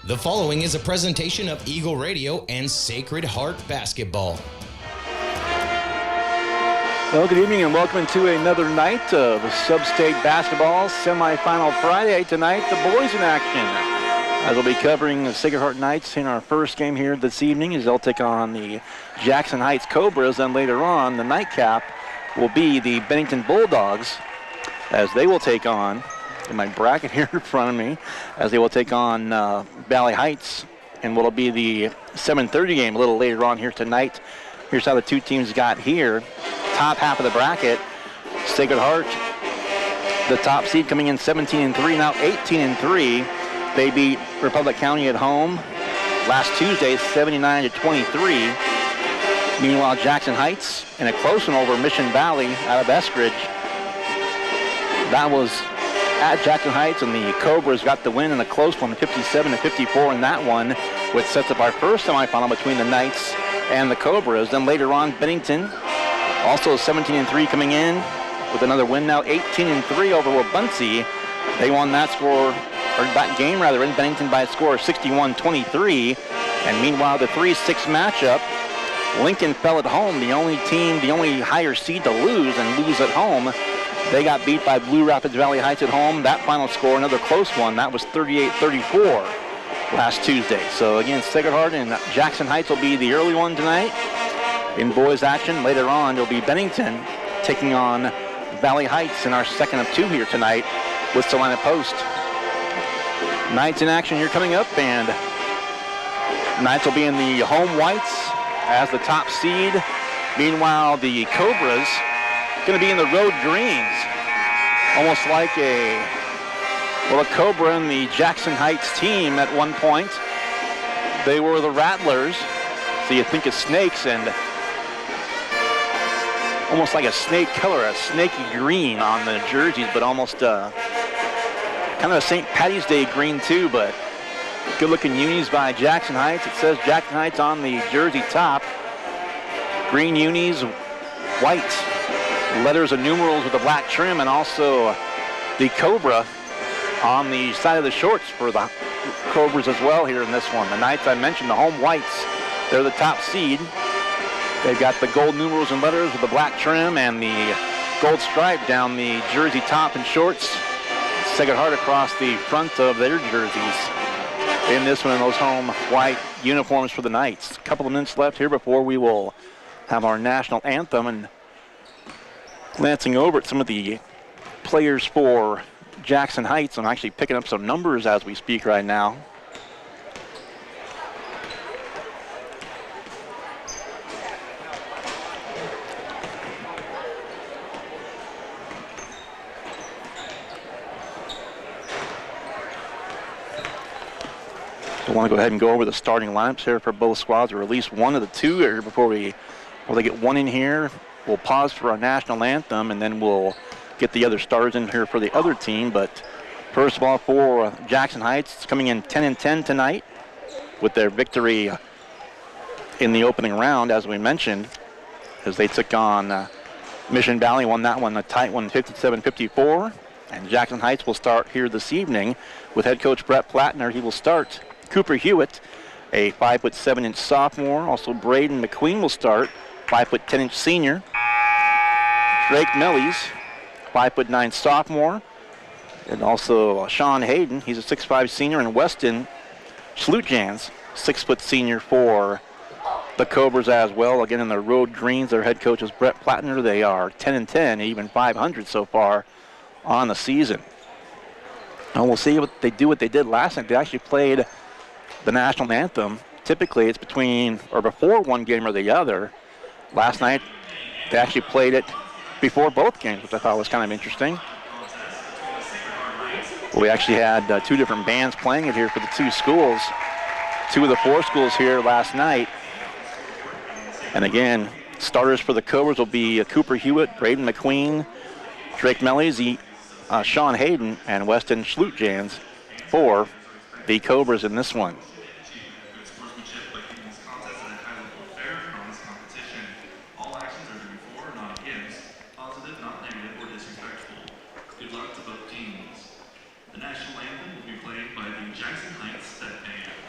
The following is a presentation of Eagle Radio and Sacred Heart Basketball. Well, good evening and welcome to another night of Sub-State Basketball Semifinal Friday. Tonight, the boys in action. As we'll be covering the Sacred Heart Knights in our first game here this evening as they'll take on the Jackson Heights Cobras. And later on, the nightcap will be the Bennington Bulldogs as they will take on, in my bracket here in front of me, as they will take on Valley Heights. And what'll be the 7:30 game a little later on here tonight. Here's how the two teams got here. Top half of the bracket, Sacred Heart, the top seed, coming in 17-3, now 18-3. They beat Republic County at home last Tuesday, 79-23. Meanwhile, Jackson Heights in a close one over Mission Valley out of Eskridge. That was at Jackson Heights, and the Cobras got the win in a close one, 57-54 in that one, which sets up our first semifinal between the Knights and the Cobras. Then later on, Bennington, also 17-3 coming in with another win now, 18-3 over Wabaunsee. They won that game in Bennington by a score of 61-23. And meanwhile, the 3-6 matchup, Lincoln fell at home, the only higher seed to lose at home. They got beat by Blue Rapids Valley Heights at home. That final score, another close one, that was 38-34 last Tuesday. So again, Sacred Heart and Jackson Heights will be the early one tonight. In boys action, later on, it'll be Bennington taking on Valley Heights in our second of two here tonight with Salina Post. Knights in action here coming up, and Knights will be in the home whites as the top seed. Meanwhile, the Cobras going to be in the road greens, almost like a Cobra in the Jackson Heights team at one point. They were the Rattlers, so you think of snakes, and almost like a snake color, a snaky green on the jerseys, but almost kind of a St. Patty's Day green too, but good looking unis by Jackson Heights. It says Jackson Heights on the jersey top. Green unis, white letters and numerals with a black trim, and also the Cobra on the side of the shorts for the Cobras as well here in this one. The Knights, I mentioned, the home whites, they're the top seed. They've got the gold numerals and letters with the black trim and the gold stripe down the jersey top and shorts. Sacred Heart across the front of their jerseys in this one in those home white uniforms for the Knights. A couple of minutes left here before we will have our national anthem, and glancing over at some of the players for Jackson Heights. I'm actually picking up some numbers as we speak right now. I want to go ahead and go over the starting lineups here for both squads, or at least one of the two here before they get one in here. We'll pause for our national anthem, and then we'll get the other stars in here for the other team. But first of all, for Jackson Heights, it's coming in 10-10 tonight with their victory in the opening round, as we mentioned, as they took on Mission Valley, won that one, a tight one, 57-54. And Jackson Heights will start here this evening with head coach Brett Plattner. He will start Cooper Hewitt, a 5'7" sophomore. Also, Braden McQueen will start, 5'10" senior. Drake Mellies, 5'9" sophomore. And also Sean Hayden, he's a 6'5" senior. And Weston Schlutjans, 6' senior for the Cobras as well. Again, in the road greens, their head coach is Brett Plattner. They are 10-10, even 500 so far on the season. And we'll see what they did last night. They actually played the national anthem. Typically, it's between or before one game or the other. Last night, they actually played it before both games, which I thought was kind of interesting. We actually had two different bands playing it here for the two schools. Two of the four schools here last night. And again, starters for the Cobras will be Cooper Hewitt, Braden McQueen, Drake Mellies, Sean Hayden, and Weston Schlutjans for the Cobras in this one. Good luck to both teams. The national anthem will be played by the Jackson Heights Step Band.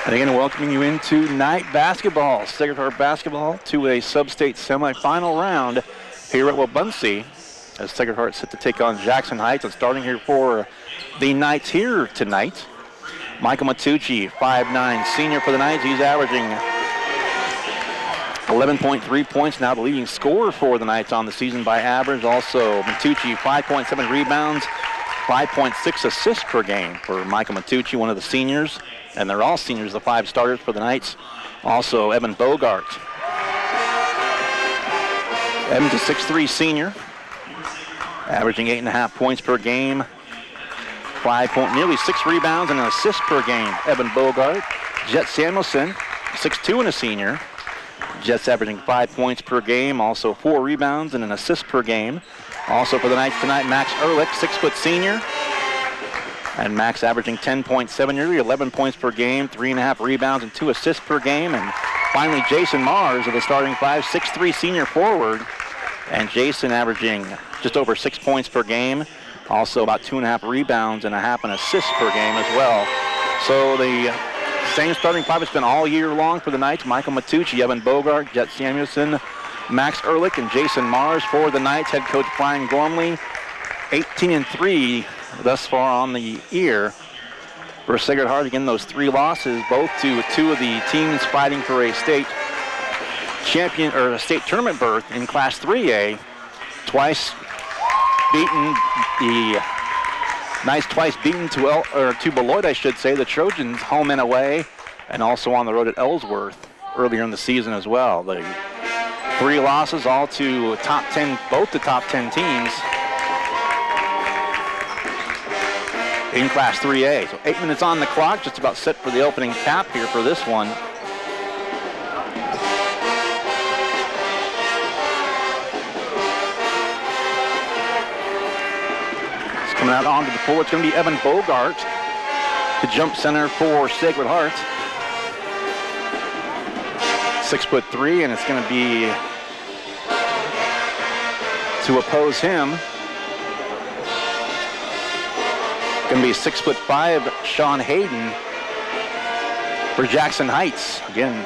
And again, welcoming you into night basketball. Sacred Heart basketball to a sub-state semifinal round here at Wabaunsee, as Sacred Heart set to take on Jackson Heights. And starting here for the Knights here tonight, Michael Matucci, 5'9", senior for the Knights. He's averaging 11.3 points, now the leading scorer for the Knights on the season by average. Also, Matucci, 5.7 rebounds, 5.6 assists per game for Michael Matucci, one of the seniors. And they're all seniors, the 5 starters for the Knights. Also, Evan Bogart. Evan's a 6'3" senior, averaging 8.5 points per game, nearly 6 rebounds and an assist per game. Evan Bogart. Jet Samuelson, 6'2" and a senior. Jet's averaging 5 points per game, also 4 rebounds and an assist per game. Also for the Knights tonight, Max Ehrlich, 6' senior. And Max averaging 10.7 nearly 11 points per game, 3.5 rebounds and 2 assists per game. And finally, Jason Mars of the starting 5, 6'3" senior forward. And Jason averaging just over 6 points per game, also about 2.5 rebounds and a half an assist per game as well. So the same starting 5 has been all year long for the Knights. Michael Matucci, Evan Bogart, Jet Samuelson, Max Ehrlich, and Jason Mars for the Knights. Head coach Brian Gormley, 18-3 thus far on the year for Sacred Heart. Again, those 3 losses, both to 2 of the teams fighting for a state champion or a state tournament berth in Class 3A. Twice beaten the Knights, twice beaten to Beloit, I should say. The Trojans home and away, and also on the road at Ellsworth earlier in the season as well. The 3 losses, all to both the top 10 teams in Class 3A. So 8 minutes on the clock, just about set for the opening tap here for this one. It's coming out onto the floor. It's going to be Evan Bogart to jump center for Sacred Heart. 6'3", and it's going to be to oppose him. Going to be 6'5", Sean Hayden for Jackson Heights. Again,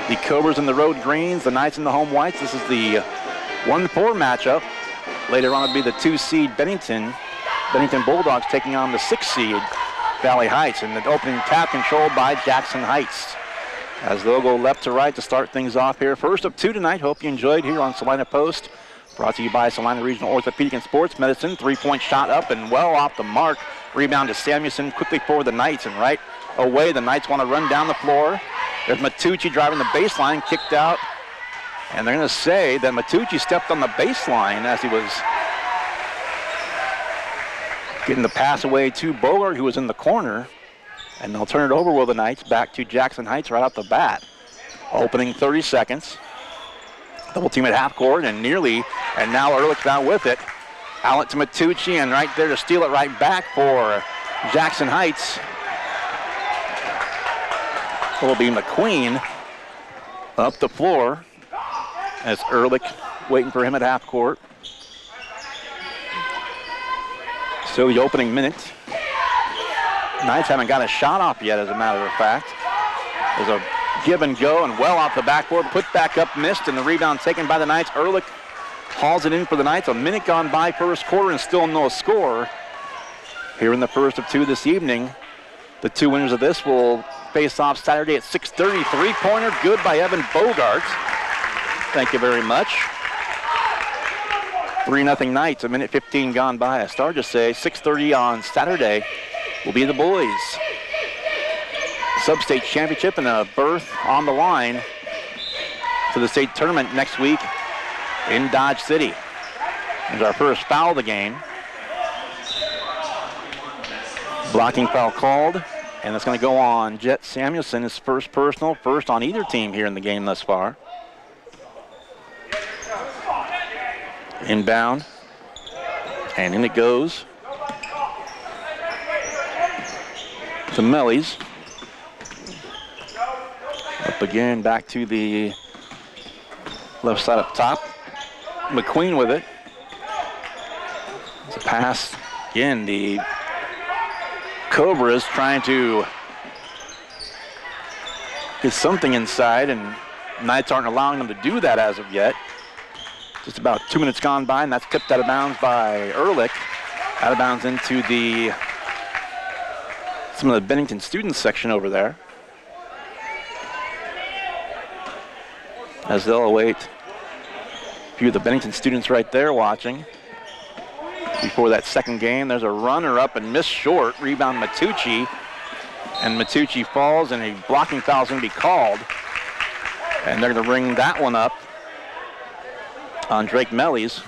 the Cobras in the road greens, the Knights in the home whites. This is the 1-4 matchup. Later on, it'll be the 2 seed Bennington Bulldogs taking on the 6 seed Valley Heights. And the opening tap controlled by Jackson Heights, as they'll go left to right to start things off here. First of 2 tonight. Hope you enjoyed here on Salina Post. Brought to you by Salina Regional Orthopedic and Sports Medicine. 3-point shot up and well off the mark. Rebound to Samuelson quickly for the Knights, and right away the Knights want to run down the floor. There's Matucci driving the baseline, kicked out. And they're going to say that Matucci stepped on the baseline as he was getting the pass away to Bogart, who was in the corner. And they'll turn it over, will the Knights, back to Jackson Heights right off the bat. Opening 30 seconds. Double team at half court and now Ehrlich's down with it. Out to Matucci, and right there to steal it right back for Jackson Heights. It'll be McQueen up the floor as Ehrlich waiting for him at half court. So the opening minute. Knights haven't got a shot off yet, as a matter of fact. There's a give and go, and well off the backboard, put back up, missed, and the rebound taken by the Knights. Ehrlich hauls it in for the Knights. A minute gone by first quarter and still no score here in the first of 2 this evening. The 2 winners of this will face off Saturday at 6:30. 3-pointer, good by Evan Bogart. Thank you very much. 3-0 Knights, a minute 15 gone by. I started to say 6:30 on Saturday will be the boys' sub-state championship, and a berth on the line to the state tournament next week in Dodge City. There's our first foul of the game. Blocking foul called, and it's going to go on Jet Samuelson, his first personal, first on either team here in the game thus far. Inbound, and in it goes to Mellies. Up again, back to the left side up top. McQueen with it. It's a pass. Again, the Cobras trying to get something inside, and Knights aren't allowing them to do that as of yet. Just about 2 minutes gone by, and that's tipped out of bounds by Ehrlich. Out of bounds into some of the Bennington students section over there. As they'll await a few of the Bennington students right there watching. Before that second game, there's a runner up and missed short. Rebound Matucci. And Matucci falls, and a blocking foul is going to be called. And they're going to bring that one up on Drake Mellies.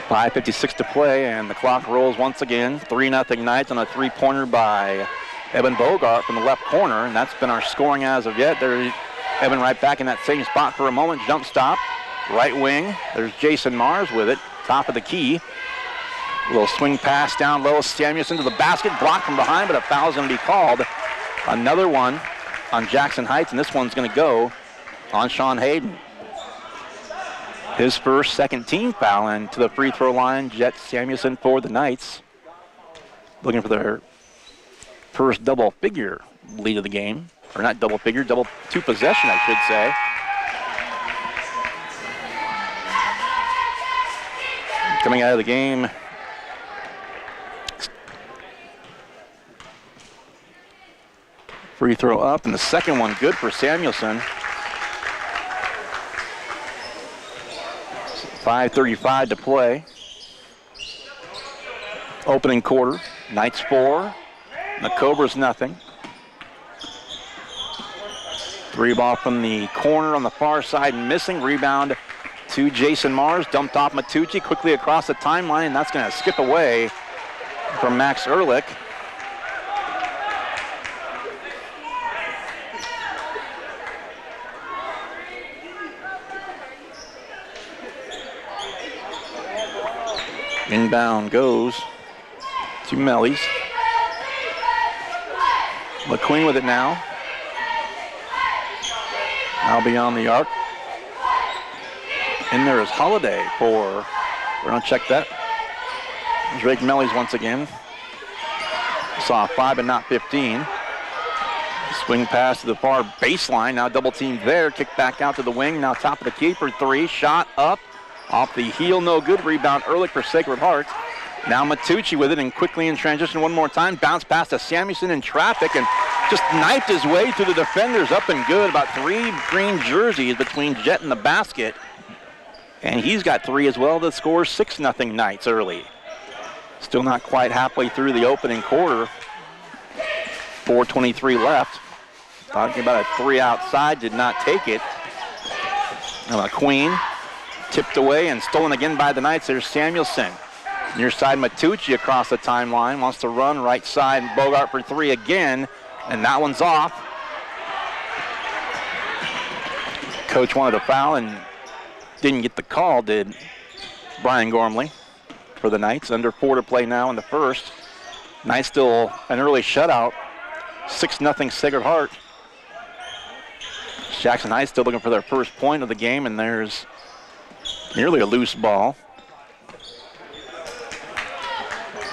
.5:56 to play, and the clock rolls once again. 3-0 Knights on a three-pointer by Evan Bogart from the left corner, and that's been our scoring as of yet. There's Evan right back in that same spot for a moment. Jump stop, right wing. There's Jason Mars with it, top of the key. A little swing pass down low. Samuelson to the basket, blocked from behind, but a foul's going to be called. Another one on Jackson Heights, and this one's going to go on Sean Hayden. His first second team foul, and to the free throw line, Jet Samuelson for the Knights. Looking for their first double figure lead of the game. Or not double figure, double two possession, I should say. Coming out of the game, free throw up, and the second one good for Samuelson. 5:35 to play. Opening quarter, Knights 4, the Cobras nothing. Three ball from the corner on the far side, missing. Rebound to Jason Mars, dumped off Matucci, quickly across the timeline, and that's going to skip away from Max Ehrlich. Inbound goes to Mellies. McQueen with it now. Now beyond the arc. In there is Holiday for, we're going to check that. Drake Mellies once again. Saw 5 and not 15. Swing pass to the far baseline. Now double teamed there. Kick back out to the wing. Now top of the key for three. Shot up. Off the heel, no good. Rebound Ehrlich for Sacred Heart. Now Matucci with it, and quickly in transition one more time. Bounce pass to Samuelson in traffic, and just knifed his way through the defenders. Up and good. About 3 green jerseys between Jet and the basket. And he's got 3 as well. The score 6-0 Knights early. Still not quite halfway through the opening quarter. 4:23 left. Talking about a 3 outside, did not take it. McQueen tipped away and stolen again by the Knights. There's Samuelson. Near side, Matucci across the timeline. Wants to run right side. Bogart for 3 again. And that one's off. Coach wanted a foul and didn't get the call, did Brian Gormley for the Knights. Under 4 to play now in the first. Knights still an early shutout. 6-0 Sacred Heart. Jackson Heights still looking for their first point of the game, and there's nearly a loose ball.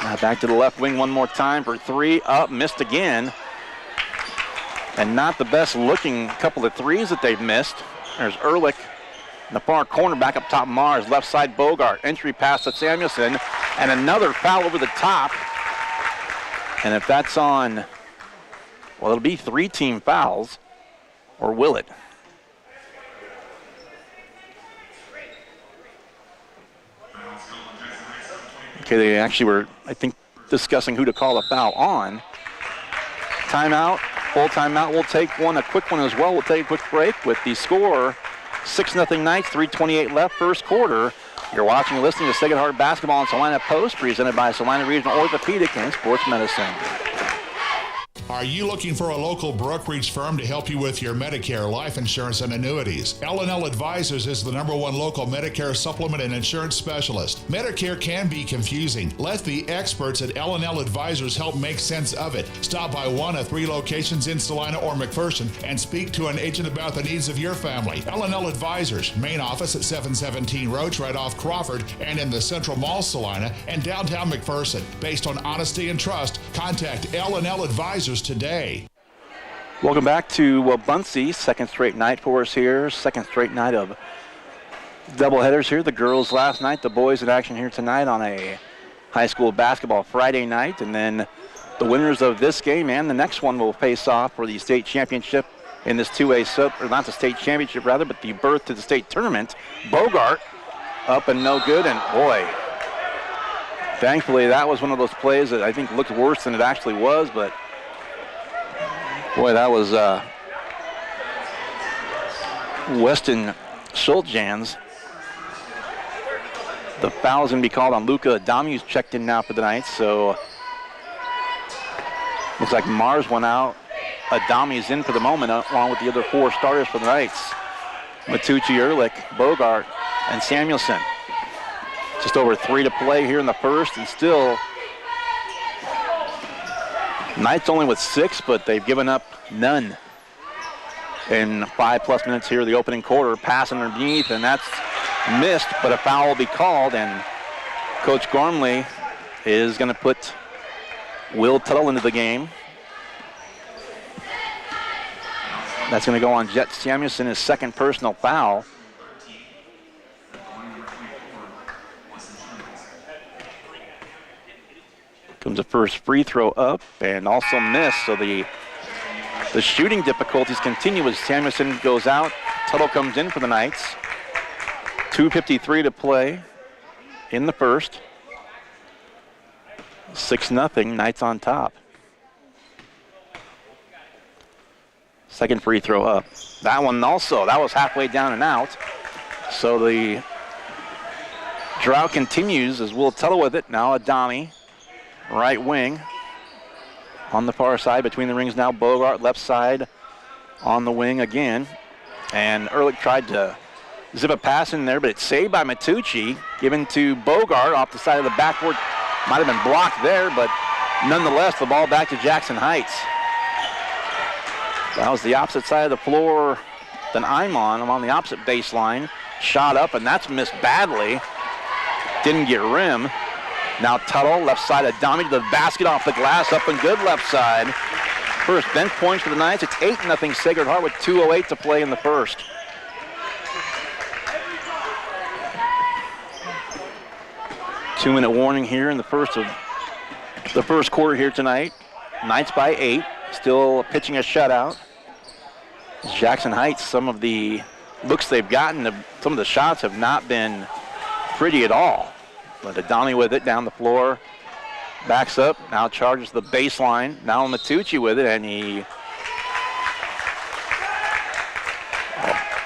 Now back to the left wing one more time for 3. Up, missed again. And not the best looking couple of threes that they've missed. There's Ehrlich in the far corner, back up top Mars. Left side Bogart. Entry pass to Samuelson. And another foul over the top. And if that's on, well, it'll be 3 team fouls. Or will it? Okay, they actually were, I think, discussing who to call a foul on. Timeout, full timeout. We'll take one, a quick one as well. We'll take a quick break with the score 6-0 Knights, 3:28 left, first quarter. You're watching and listening to Sacred Heart Basketball on Salina Post, presented by Salina Regional Orthopedic and Sports Medicine. Are you looking for a local brokerage firm to help you with your Medicare, life insurance, and annuities? L&L Advisors is the #1 local Medicare supplement and insurance specialist. Medicare can be confusing. Let the experts at L&L Advisors help make sense of it. Stop by one of 3 locations in Salina or McPherson and speak to an agent about the needs of your family. L&L Advisors, main office at 717 Roach, right off Crawford, and in the Central Mall, Salina, and downtown McPherson. Based on honesty and trust, contact L&L Advisors today. Welcome back to Bunsey. Second straight night for us here. Second straight night of doubleheaders here. The girls last night, the boys in action here tonight on a high school basketball Friday night. And then the winners of this game and the next one will face off for the state championship in this 2A sub, or not the state championship rather, but the berth to the state tournament. Bogart up and no good, and boy, thankfully that was one of those plays that I think looked worse than it actually was, but boy, that was Weston Schultjans. The foul is going to be called on Luca Adami, who's checked in now for the night. So looks like Mars went out. Adami's in for the moment, along with the other 4 starters for the Knights. Matucci, Ehrlich, Bogart, and Samuelson. Just over 3 to play here in the first, and still Knights only with 6, but they've given up none in 5+ minutes here, the opening quarter. Pass underneath, and that's missed, but a foul will be called, and Coach Gormley is going to put Will Tuttle into the game. That's going to go on Jet Samuelson, his second personal foul. Comes the first free throw up and also missed, so the shooting difficulties continue as Samuelson goes out. Tuttle comes in for the Knights. 2:53 to play in the first. 6-0, Knights on top. Second free throw up. That one also, that was halfway down and out. So the drought continues as Will Tuttle with it. Now Adami, right wing. On the far side between the rings now, Bogart left side on the wing again. And Ehrlich tried to zip a pass in there, but it's saved by Matucci. Given to Bogart off the side of the backboard. Might have been blocked there, but nonetheless, the ball back to Jackson Heights. That was the opposite side of the floor than I'm on. I'm on the opposite baseline. Shot up, and that's missed badly. Didn't get rim. Now Tuttle, left side of Adami to the basket off the glass, up and good left side. First bench points for the Knights. It's 8-0 Sacred Heart with 2:08 to play in the first. Two-minute warning here in the first quarter here tonight. Knights by 8, still pitching a shutout. Jackson Heights, some of the looks they've gotten, some of the shots have not been pretty at all. But Adami with it down the floor, backs up, now charges the baseline. Now Matucci with it, and he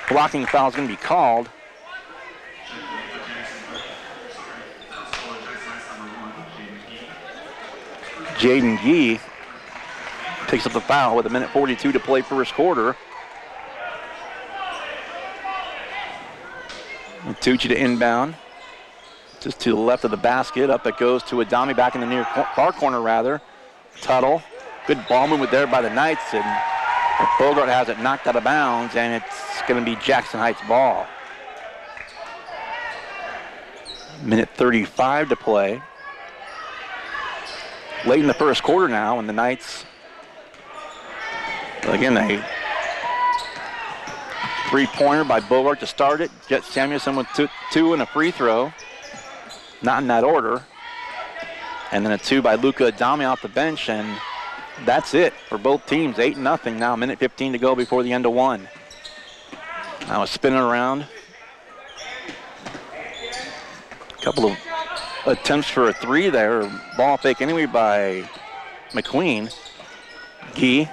blocking foul is going to be called. Jaden Gee picks up the foul with 1:42 to play first quarter. Matucci to inbound. Just to the left of the basket. Up it goes to Adami, back in the near far corner rather. Tuttle. Good ball movement there by the Knights, and Bogart has it knocked out of bounds, and it's going to be Jackson Heights ball. 1:35 to play. Late in the first quarter now, and the Knights, again, a three-pointer by Bogart to start it. Jet Samuelson with two and a free throw. Not in that order. And then a 2 by Luca Adami off the bench, and that's it for both teams. 8-0 now, 1:15 to go before the end of one. Now it's spinning around. A couple of attempts for a 3 there. Ball fake anyway by McQueen. Gee,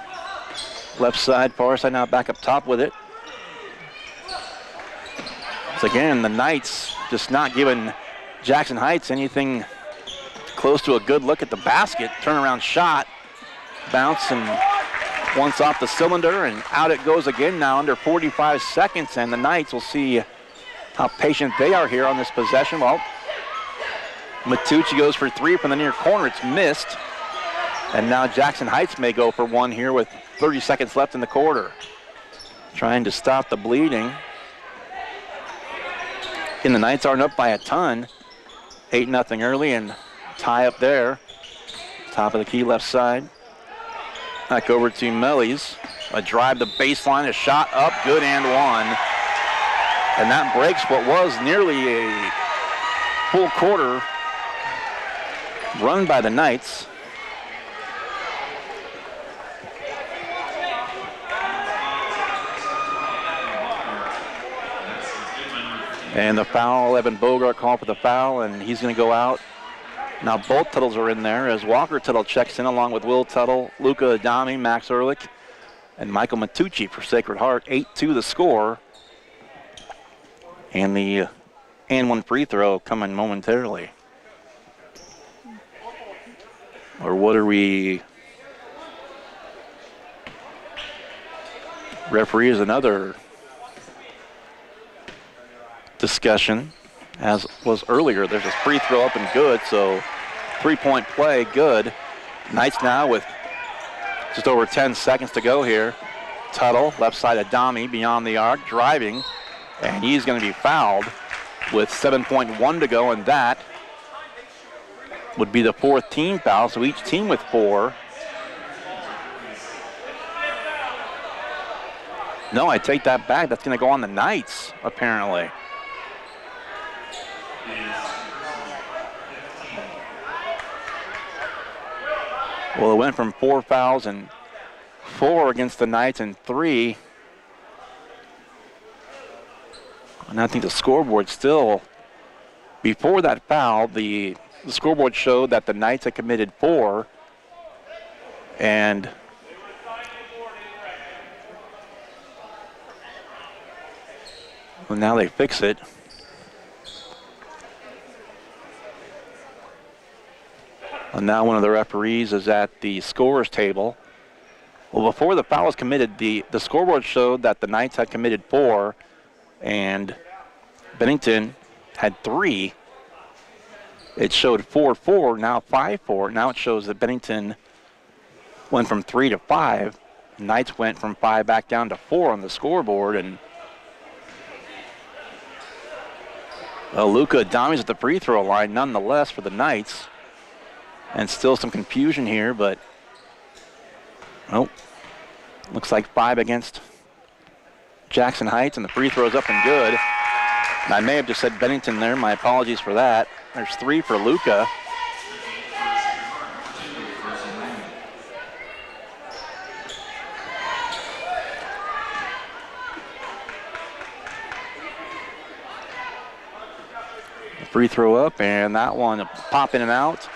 left side, far side now back up top with it. So again, the Knights just not giving Jackson Heights anything close to a good look at the basket. Turnaround shot, bounce, and once off the cylinder, and out it goes again now under 45 seconds, and the Knights will see how patient they are here on this possession. Well, Matucci goes for three from the near corner. It's missed. And now Jackson Heights may go for one here with 30 seconds left in the quarter. Trying to stop the bleeding. And the Knights aren't up by a ton. 8-0 early and tie up there. Top of the key left side. Back over to Mellies. A drive to baseline, a shot up, good and one. And that breaks what was nearly a full quarter run by the Knights. And the foul, Evan Bogart called for the foul, and he's going to go out. Now both Tuttles are in there as Walker Tuttle checks in along with Will Tuttle, Luca Adami, Max Ehrlich, and Michael Matucci for Sacred Heart. 8-2 the score. And the and one free throw coming momentarily. Or what are we? Referee is another discussion, as was earlier. There's a free throw up and good, so 3-point play, good. Knights now with just over 10 seconds to go here. Tuttle, left side of Adami, beyond the arc, driving, and he's going to be fouled with 7.1 to go, and that would be the fourth team foul, so each team with 4. No, I take that back. That's going to go on the Knights, apparently. Well, it went from 4 fouls and 4 against the Knights and 3. And I think the scoreboard still, before that foul, the scoreboard showed that the Knights had committed 4. And well, now they fix it. And now one of the referees is at the scorer's table. Well, before the foul was committed, the scoreboard showed that the Knights had committed 4 and Bennington had 3. It showed 4-4, now 5-4. Now it shows that Bennington went from 3 to 5. Knights went from 5 back down to 4 on the scoreboard. And Luca Adami's at the free throw line nonetheless for the Knights. And still some confusion here, but looks like 5 against Jackson Heights, and the free throw's up and good. And I may have just said Bennington there. My apologies for that. There's 3 for Luca. The free throw up, and that one pop in and out.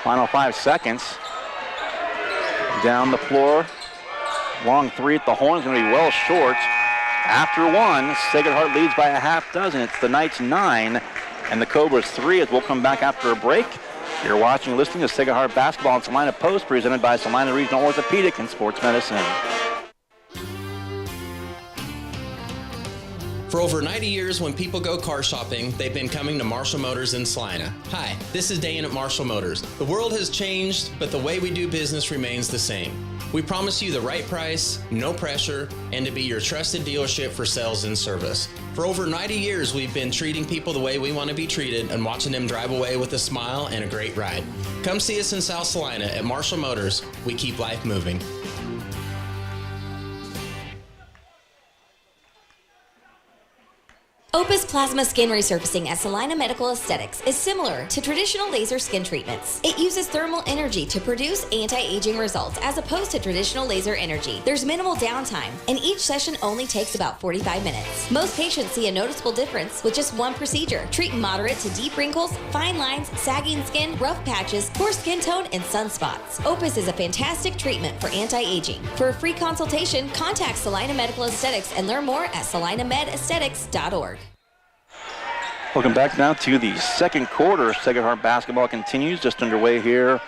Final 5 seconds. Down the floor. Long 3 at the horn is going to be well short. After 1, Sacred Heart leads by a half dozen. It's the Knights 9 and the Cobras 3 as we'll come back after a break. You're watching and listening to Sacred Heart Basketball and Salina Post, presented by Salina Regional Orthopedic and Sports Medicine. For over 90 years, when people go car shopping, they've been coming to Marshall Motors in Salina. Hi, this is Dan at Marshall Motors. The world has changed, but the way we do business remains the same. We promise you the right price, no pressure, and to be your trusted dealership for sales and service. For over 90 years, we've been treating people the way we want to be treated and watching them drive away with a smile and a great ride. Come see us in South Salina at Marshall Motors. We keep life moving. Opus Plasma Skin Resurfacing at Salina Medical Aesthetics is similar to traditional laser skin treatments. It uses thermal energy to produce anti-aging results as opposed to traditional laser energy. There's minimal downtime, and each session only takes about 45 minutes. Most patients see a noticeable difference with just one procedure. Treat moderate to deep wrinkles, fine lines, sagging skin, rough patches, poor skin tone, and sunspots. Opus is a fantastic treatment for anti-aging. For a free consultation, contact Salina Medical Aesthetics and learn more at salinamedesthetics.org. Welcome back now to the second quarter. Sacred Heart basketball continues, just underway here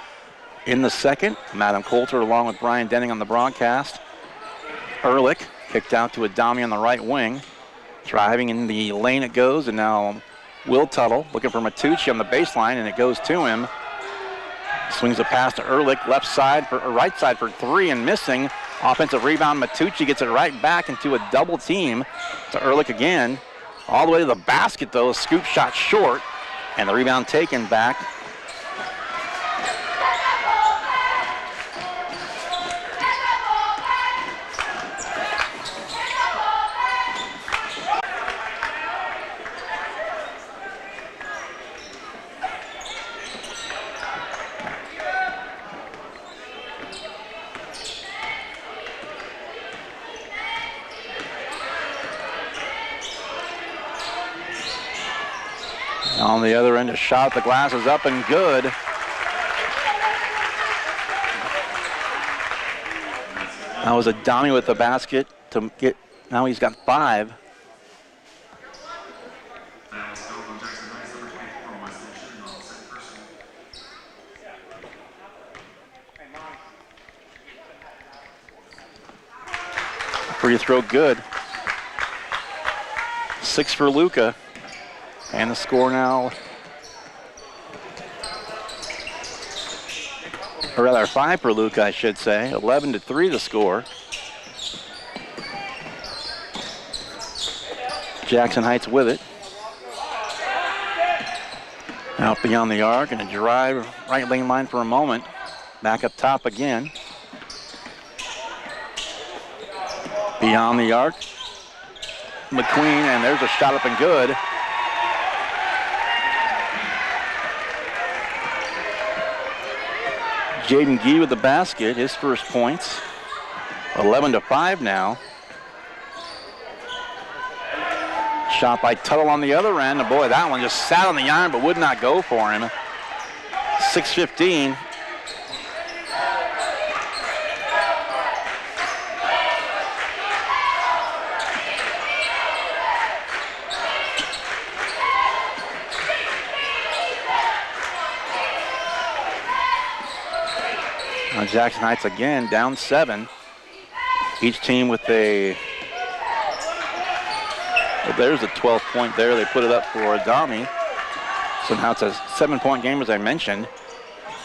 in the second. Madam Coulter along with Brian Denning on the broadcast. Ehrlich kicked out to Adami on the right wing. Driving in the lane it goes, and now Will Tuttle looking for Matucci on the baseline, and it goes to him. Swings a pass to Ehrlich, left side for or right side for three and missing. Offensive rebound, Matucci gets it right back into a double team to Ehrlich again. All the way to the basket though, a scoop shot short, and the rebound taken back. On the other end, a shot, the glass is up and good. That was Adami with the basket to get, now he's got 5. Free throw good. 6 for Luca. And the score now, or rather 5 for Luca, I should say. 11-3 the score. Jackson Heights with it. Out beyond the arc and a drive right lane line for a moment. Back up top again. Beyond the arc. McQueen, and there's a shot up and good. Jaden Gee with the basket, his first points. 11-5 now. Shot by Tuttle on the other end. And boy, that one just sat on the iron but would not go for him. 6:15. Jackson Heights again down 7. Each team with a, well, there's a 12 point there. They put it up for Adami. So now it's a 7-point game as I mentioned.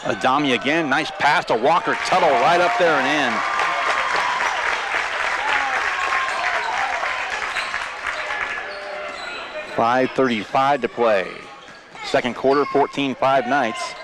Adami again, nice pass to Walker Tuttle right up there and in. .5:35 to play. Second quarter, 14-5 Knights.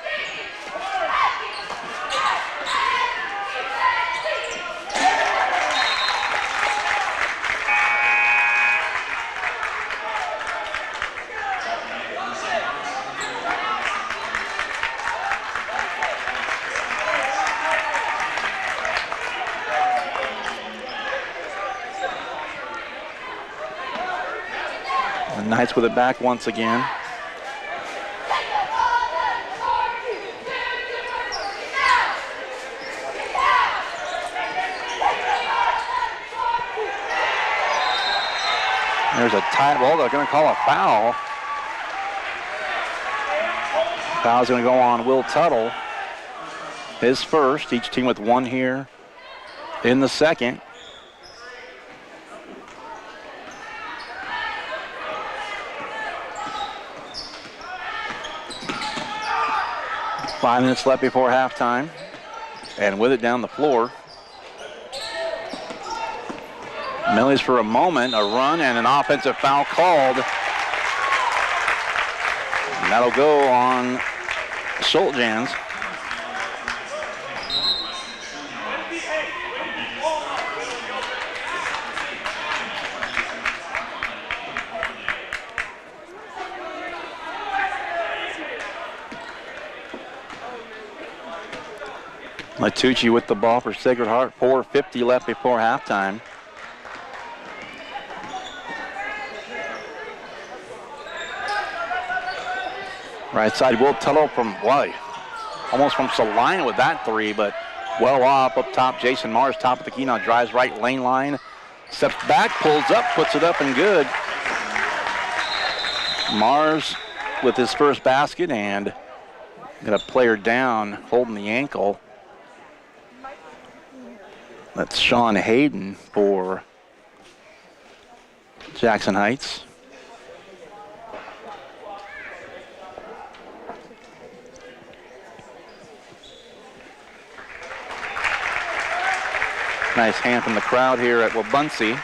Knights with it back once again. There's a tight ball. They're going to call a foul. Foul's going to go on Will Tuttle. His first. Each team with 1 here in the second. Five minutes left before halftime. And with it down the floor. Millie's for a moment, a run and an offensive foul called. And that'll go on Schultjans. Matucci with the ball for Sacred Heart. 4:50 left before halftime. Right side, Will Tuttle from almost from Salina with that 3, but well off up top. Jason Mars, top of the key now, drives right lane line. Steps back, pulls up, puts it up and good. Mars with his first basket, and Got a player down holding the ankle. That's Sean Hayden for Jackson Heights. Nice hand from the crowd here at Wabaunsee.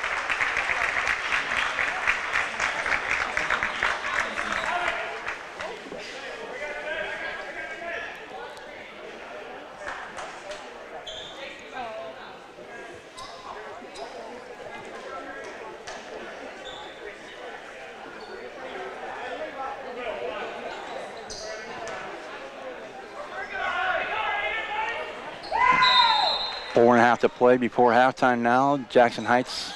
To play before halftime now. Jackson Heights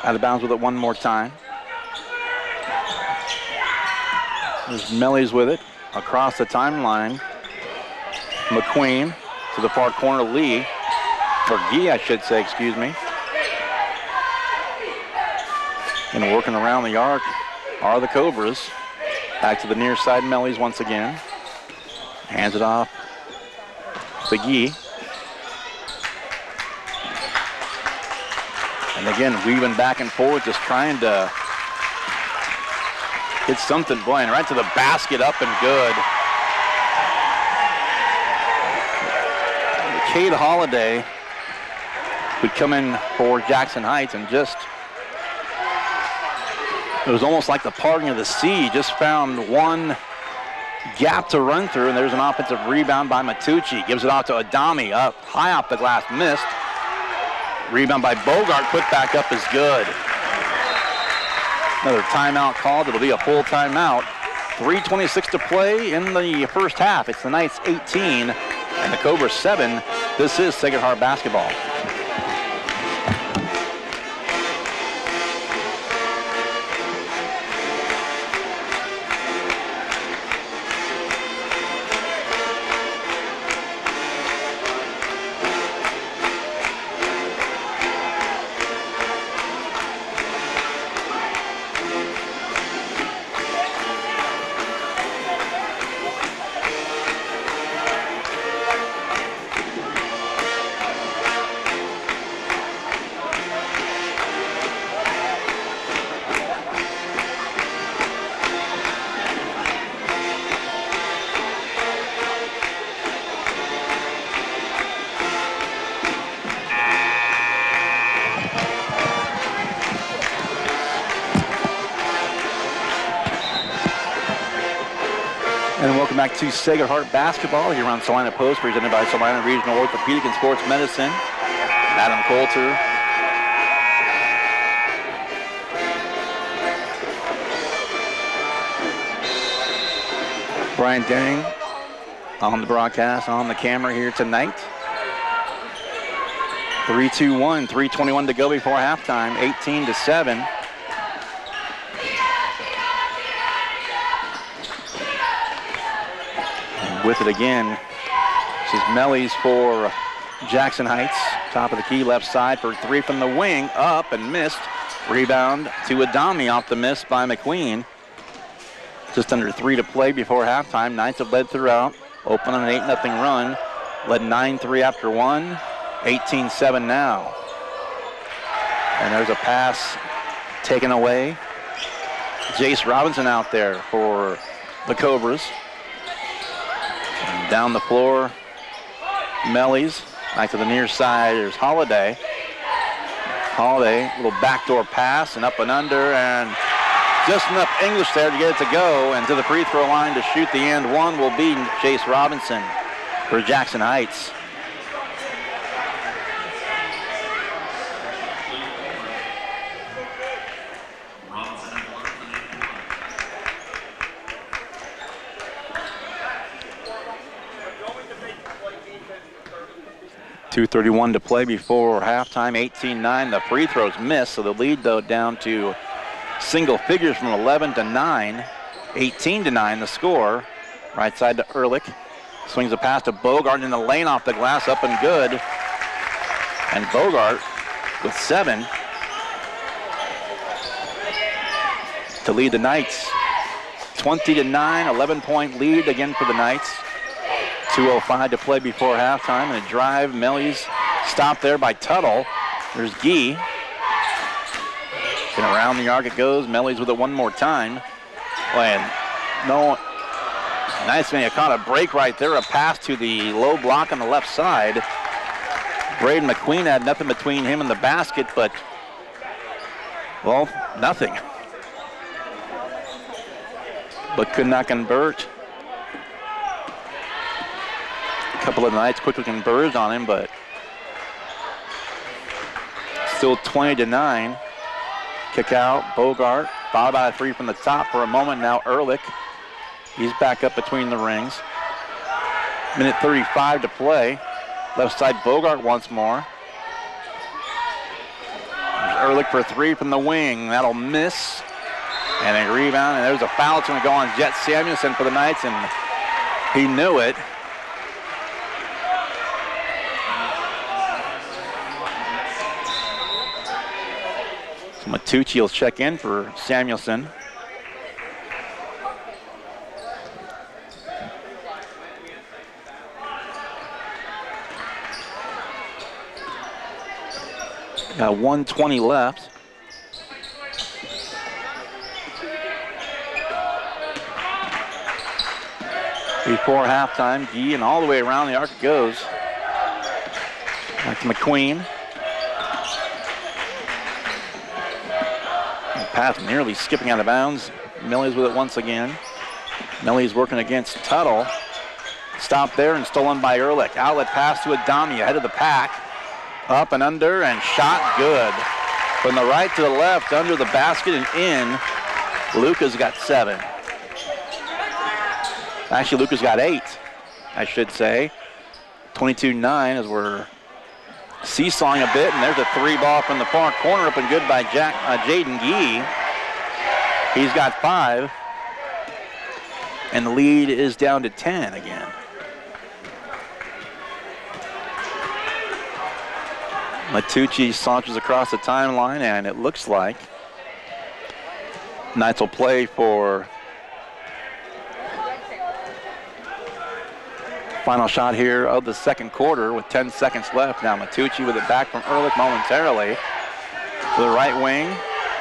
out of bounds with it one more time. There's Mellies with it across the timeline. McQueen to the far corner. Lee, or Gee, I should say, excuse me. And working around the arc are the Cobras. Back to the near side. Mellies once again. Hands it off to Gee. And again, weaving back and forth, just trying to get something going. Right to the basket, up and good. Cade Holiday would come in for Jackson Heights and just, it was almost like the parting of the sea. Just found one gap to run through, and there's an offensive rebound by Matucci. Gives it out to Adami, up high off the glass, missed. Rebound by Bogart, put back up is good. Another timeout called. It'll be a full timeout. 3:26 to play in the first half. It's the Knights 18 and the Cobras 7. This is Sacred Heart basketball. Back to Sacred Heart basketball here on Salina Post, presented by Salina Regional Orthopedic and Sports Medicine. Adam Coulter. Brian Denning on the broadcast, on the camera here tonight. 3-2-1, 3:21 to go before halftime, 18-7. With it again, this is Mellies for Jackson Heights. Top of the key, left side for three from the wing, up and missed. Rebound to Adami off the miss by McQueen. Just under 3 to play before halftime. Knights have led throughout. Open on an 8-0 run. Led 9-3 after one. 18-7 now. And there's a pass taken away. Jace Robinson out there for the Cobras. And down the floor, Mellies. Back to the near side, there's Holiday. Holiday, little backdoor pass and up and under, and just enough English there to get it to go. And to the free throw line to shoot the and one will be Chase Robinson for Jackson Heights. .231 to play before halftime, 18-9. The free throws missed, so the lead, though, down to single figures from 11 to 9. 18-9 the score. Right side to Ehrlich. Swings a pass to Bogart in the lane off the glass, up and good. And Bogart with 7 to lead the Knights. 20-9, 11-point lead again for the Knights. 2:05 to play before halftime, and a drive. Melly's stopped there by Tuttle. There's Gee. And around the arc it goes. Melly's with it one more time. And no, nice man. Caught a break right there. A pass to the low block on the left side. Braden McQueen had nothing between him and the basket, but, well, nothing. But could not convert. A couple of the Knights quickly converged on him, but still 20-9. Kick out, Bogart, fouled by a three from the top for a moment. Now Ehrlich, he's back up between the rings. Minute 35 to play. Left side, Bogart once more. There's Ehrlich for three from the wing. That'll miss. And a rebound, and there's a foul. It's going to go on Jet Samuelson for the Knights, and he knew it. So Matucci will check in for Samuelson. Got 1:20 left. Before halftime, Gee, and all the way around the arc it goes. Back to McQueen. The pass nearly skipping out of bounds. Melly's with it once again. Melly's working against Tuttle. Stopped there and stolen by Ehrlich. Outlet pass to Adami ahead of the pack. Up and under and shot good. From the right to the left, under the basket and in. Lucas got 7. Actually, Lucas got 8, I should say. 22-9 as we're seesawing a bit, and there's a three ball from the far corner, up and good by Jaden Gee. He's got 5, and the lead is down to 10 again. Matucci saunters across the timeline, and it looks like Knights will play for final shot here of the second quarter with 10 seconds left. Now Matucci with it back from Ehrlich momentarily to the right wing.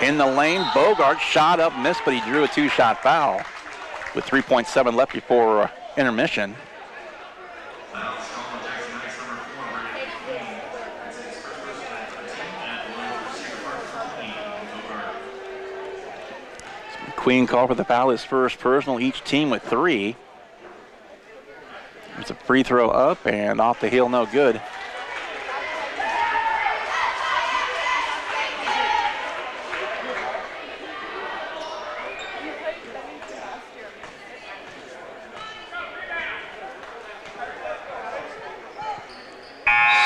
In the lane, Bogart shot up, missed, but he drew a 2-shot foul with 3.7 left before intermission. McQueen called for the foul, his first personal, each team with 3. There's a free throw up and off the heel, no good.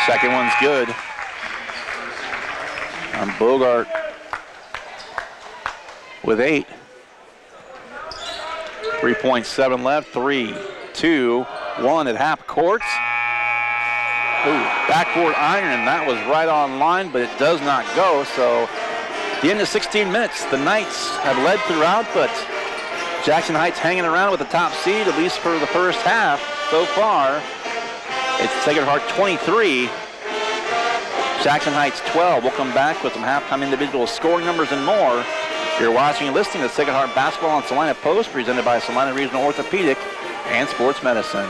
Second one's good. On Bogart with 8. 3.7 left, 3, 2, 1 at half court. Ooh, backboard iron, and that was right on line, but it does not go. So at the end of 16 minutes, the Knights have led throughout, but Jackson Heights hanging around with the top seed, at least for the first half so far. It's Sacred Heart 23, Jackson Heights 12. We'll come back with some halftime individual scoring numbers and more. You're watching and listening to Sacred Heart Basketball on Salina Post, presented by Salina Regional Orthopedic and Sports Medicine.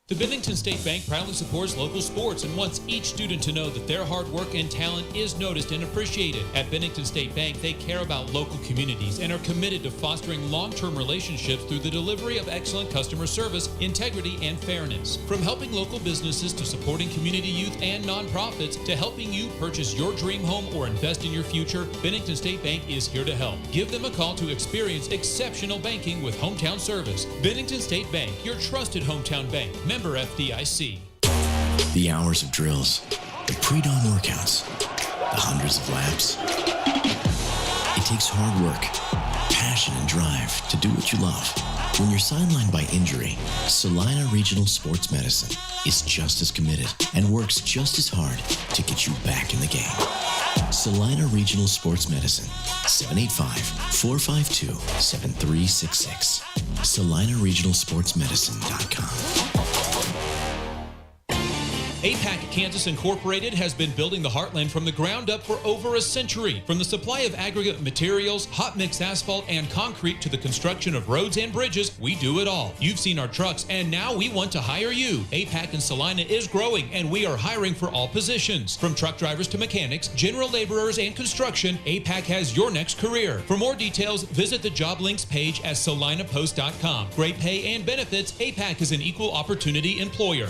The Bennington State Bank proudly supports local sports and wants each student to know that their hard work and talent is noticed and appreciated. At Bennington State Bank, they care about local communities and are committed to fostering long-term relationships through the delivery of excellent customer service, integrity, and fairness. From helping local businesses to supporting community youth and nonprofits to helping you purchase your dream home or invest in your future, Bennington State Bank is here to help. Give them a call to experience exceptional banking with hometown service. Bennington State Bank, your trusted hometown bank. Member FDIC. The hours of drills, the pre-dawn workouts, the hundreds of laps. It takes hard work, passion, and drive to do what you love. When you're sidelined by injury, Salina Regional Sports Medicine is just as committed and works just as hard to get you back in the game. Salina Regional Sports Medicine, 785-452-7366. SalinaRegionalSportsMedicine.com. APAC Kansas Incorporated has been building the Heartland from the ground up for over a century. From the supply of aggregate materials, hot mix asphalt, and concrete to the construction of roads and bridges, we do it all. You've seen our trucks, and now we want to hire you. APAC in Salina is growing, and we are hiring for all positions. From truck drivers to mechanics, general laborers, and construction, APAC has your next career. For more details, visit the job links page at salinapost.com. Great pay and benefits, APAC is an equal opportunity employer.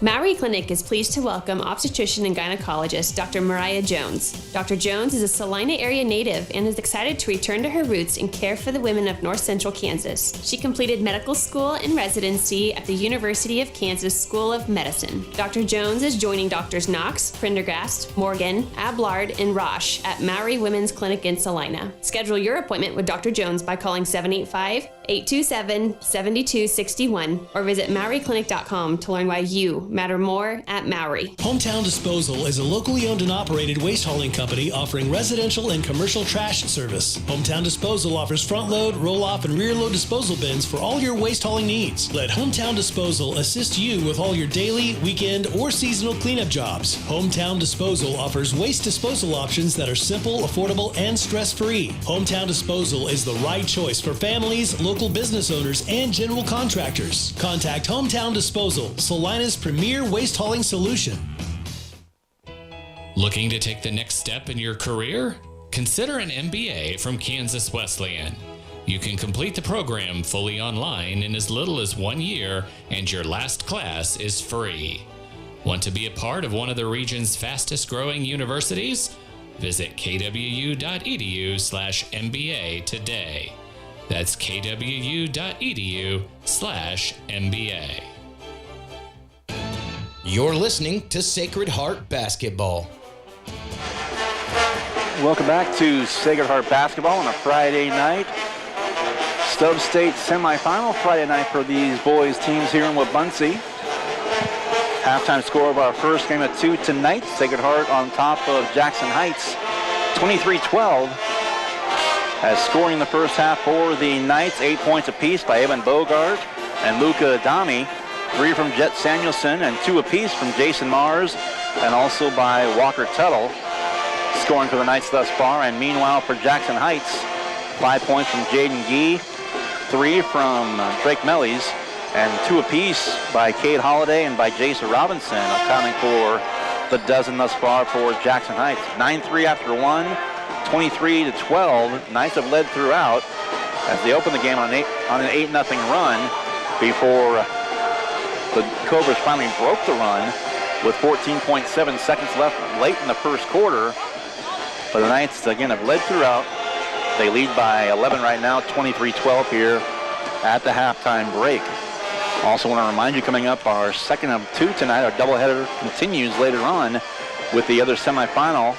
Mowry Clinic is pleased to welcome obstetrician and gynecologist Dr. Mariah Jones. Dr. Jones is a Salina area native and is excited to return to her roots and care for the women of North Central Kansas. She completed medical school and residency at the University of Kansas School of Medicine. Dr. Jones is joining Drs. Knox, Prendergast, Morgan, Ablard, and Roche at Mowry Women's Clinic in Salina. Schedule your appointment with Dr. Jones by calling 785-827-7261 or visit MowryClinic.com to learn why you matter more at Mowry. Hometown Disposal is a locally owned and operated waste hauling company offering residential and commercial trash service. Hometown Disposal offers front load, roll off, and rear load disposal bins for all your waste hauling needs. Let Hometown Disposal assist you with all your daily, weekend, or seasonal cleanup jobs. Hometown Disposal offers waste disposal options that are simple, affordable, and stress-free. Hometown Disposal is the right choice for families, local business owners, and general contractors. Contact Hometown Disposal, Salina's premier waste hauling solution. Looking to take the next step in your career? Consider an MBA from Kansas Wesleyan. You can complete the program fully online in as little as 1 year, and your last class is free. Want to be a part of one of the region's fastest growing universities? Visit kwu.edu/MBA today. That's kwu.edu/MBA. You're listening to Sacred Heart Basketball. Welcome back to Sacred Heart Basketball on a Friday night. Stubbs State semifinal Friday night for these boys teams here in Wabaunsee. Halftime score of our first game at 2 tonight. Sacred Heart on top of Jackson Heights, 23-12. As scoring the first half for the Knights, 8 points apiece by Evan Bogart and Luca Adami. 3 from Jet Samuelson and 2 apiece from Jason Mars and also by Walker Tuttle. Scoring for the Knights thus far. And meanwhile for Jackson Heights, 5 points from Jaden Gee, 3 from Drake Mellies, and 2 apiece by Cade Holliday and by Jason Robinson, accounting for the dozen thus far for Jackson Heights. 9-3 after 1, 23-12. Knights have led throughout as they open the game on an 8-0 run before the Cobras finally broke the run with 14.7 seconds left late in the first quarter. But the Knights, again, have led throughout. They lead by 11 right now, 23-12 here at the halftime break. Also want to remind you, coming up, our second of 2 tonight, our doubleheader continues later on with the other semifinal.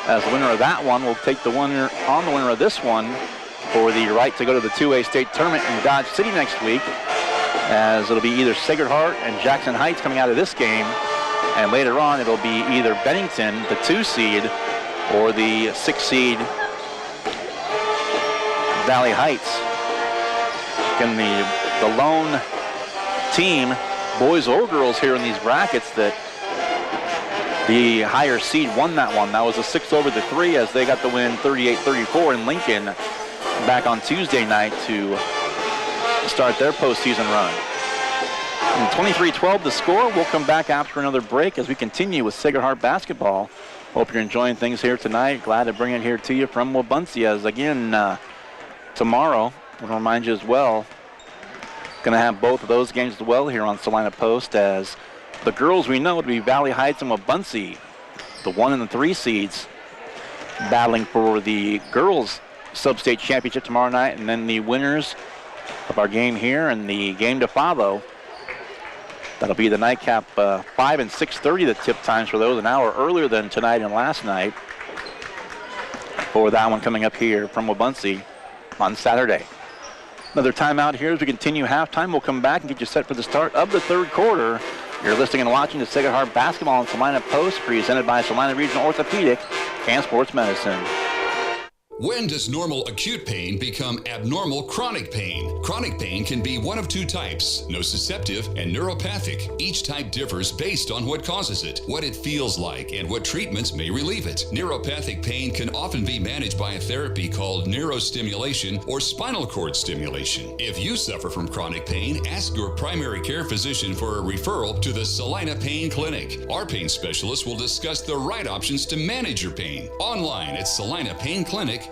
As the winner of that one will take the winner of this one for the right to go to the 2A state tournament in Dodge City next week, as it'll be either Sacred Heart and Jackson Heights coming out of this game, and later on it'll be either Bennington, the 2 seed, or the 6 seed Valley Heights. Again, the lone team, boys or girls here in these brackets, that the higher seed won that one. That was a 6-3 as they got the win 38-34 in Lincoln back on Tuesday night to start their postseason run. And 23-12 the score. We'll come back after another break as we continue with Sacred Heart Basketball. Hope you're enjoying things here tonight. Glad to bring it here to you from Wabaunsee, as again tomorrow, I want to remind you as well, going to have both of those games as well here on Salina Post, as the girls we know to be Valley Heights and Wabaunsee, the 1 and the 3 seeds, battling for the girls sub-state championship tomorrow night, and then the winners of our game here and the game to follow. That'll be the nightcap 5 and 6:30, the tip times for those, an hour earlier than tonight and last night for that one coming up here from Wabaunsee on Saturday. Another timeout here as we continue halftime. We'll come back and get you set for the start of the third quarter You're listening and watching the Sacred Heart Basketball and Salina Post, presented by Salina Regional Orthopedic and Sports Medicine. When does normal acute pain become abnormal chronic pain? Chronic pain can be one of two types, nociceptive and neuropathic. Each type differs based on what causes it, what it feels like, and what treatments may relieve it. Neuropathic pain can often be managed by a therapy called neurostimulation or spinal cord stimulation. If you suffer from chronic pain, ask your primary care physician for a referral to the Salina Pain Clinic. Our pain specialists will discuss the right options to manage your pain. Online at salinapainclinic.org.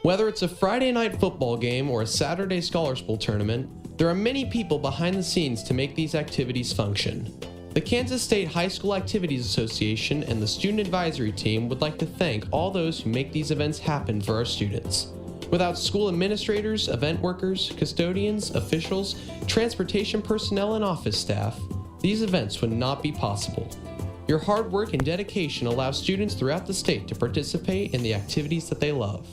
Whether it's a Friday night football game or a Saturday Scholars Bowl tournament, there are many people behind the scenes to make these activities function. The Kansas State High School Activities Association and the Student Advisory Team would like to thank all those who make these events happen for our students. Without school administrators, event workers, custodians, officials, transportation personnel, and office staff, these events would not be possible. Your hard work and dedication allow students throughout the state to participate in the activities that they love.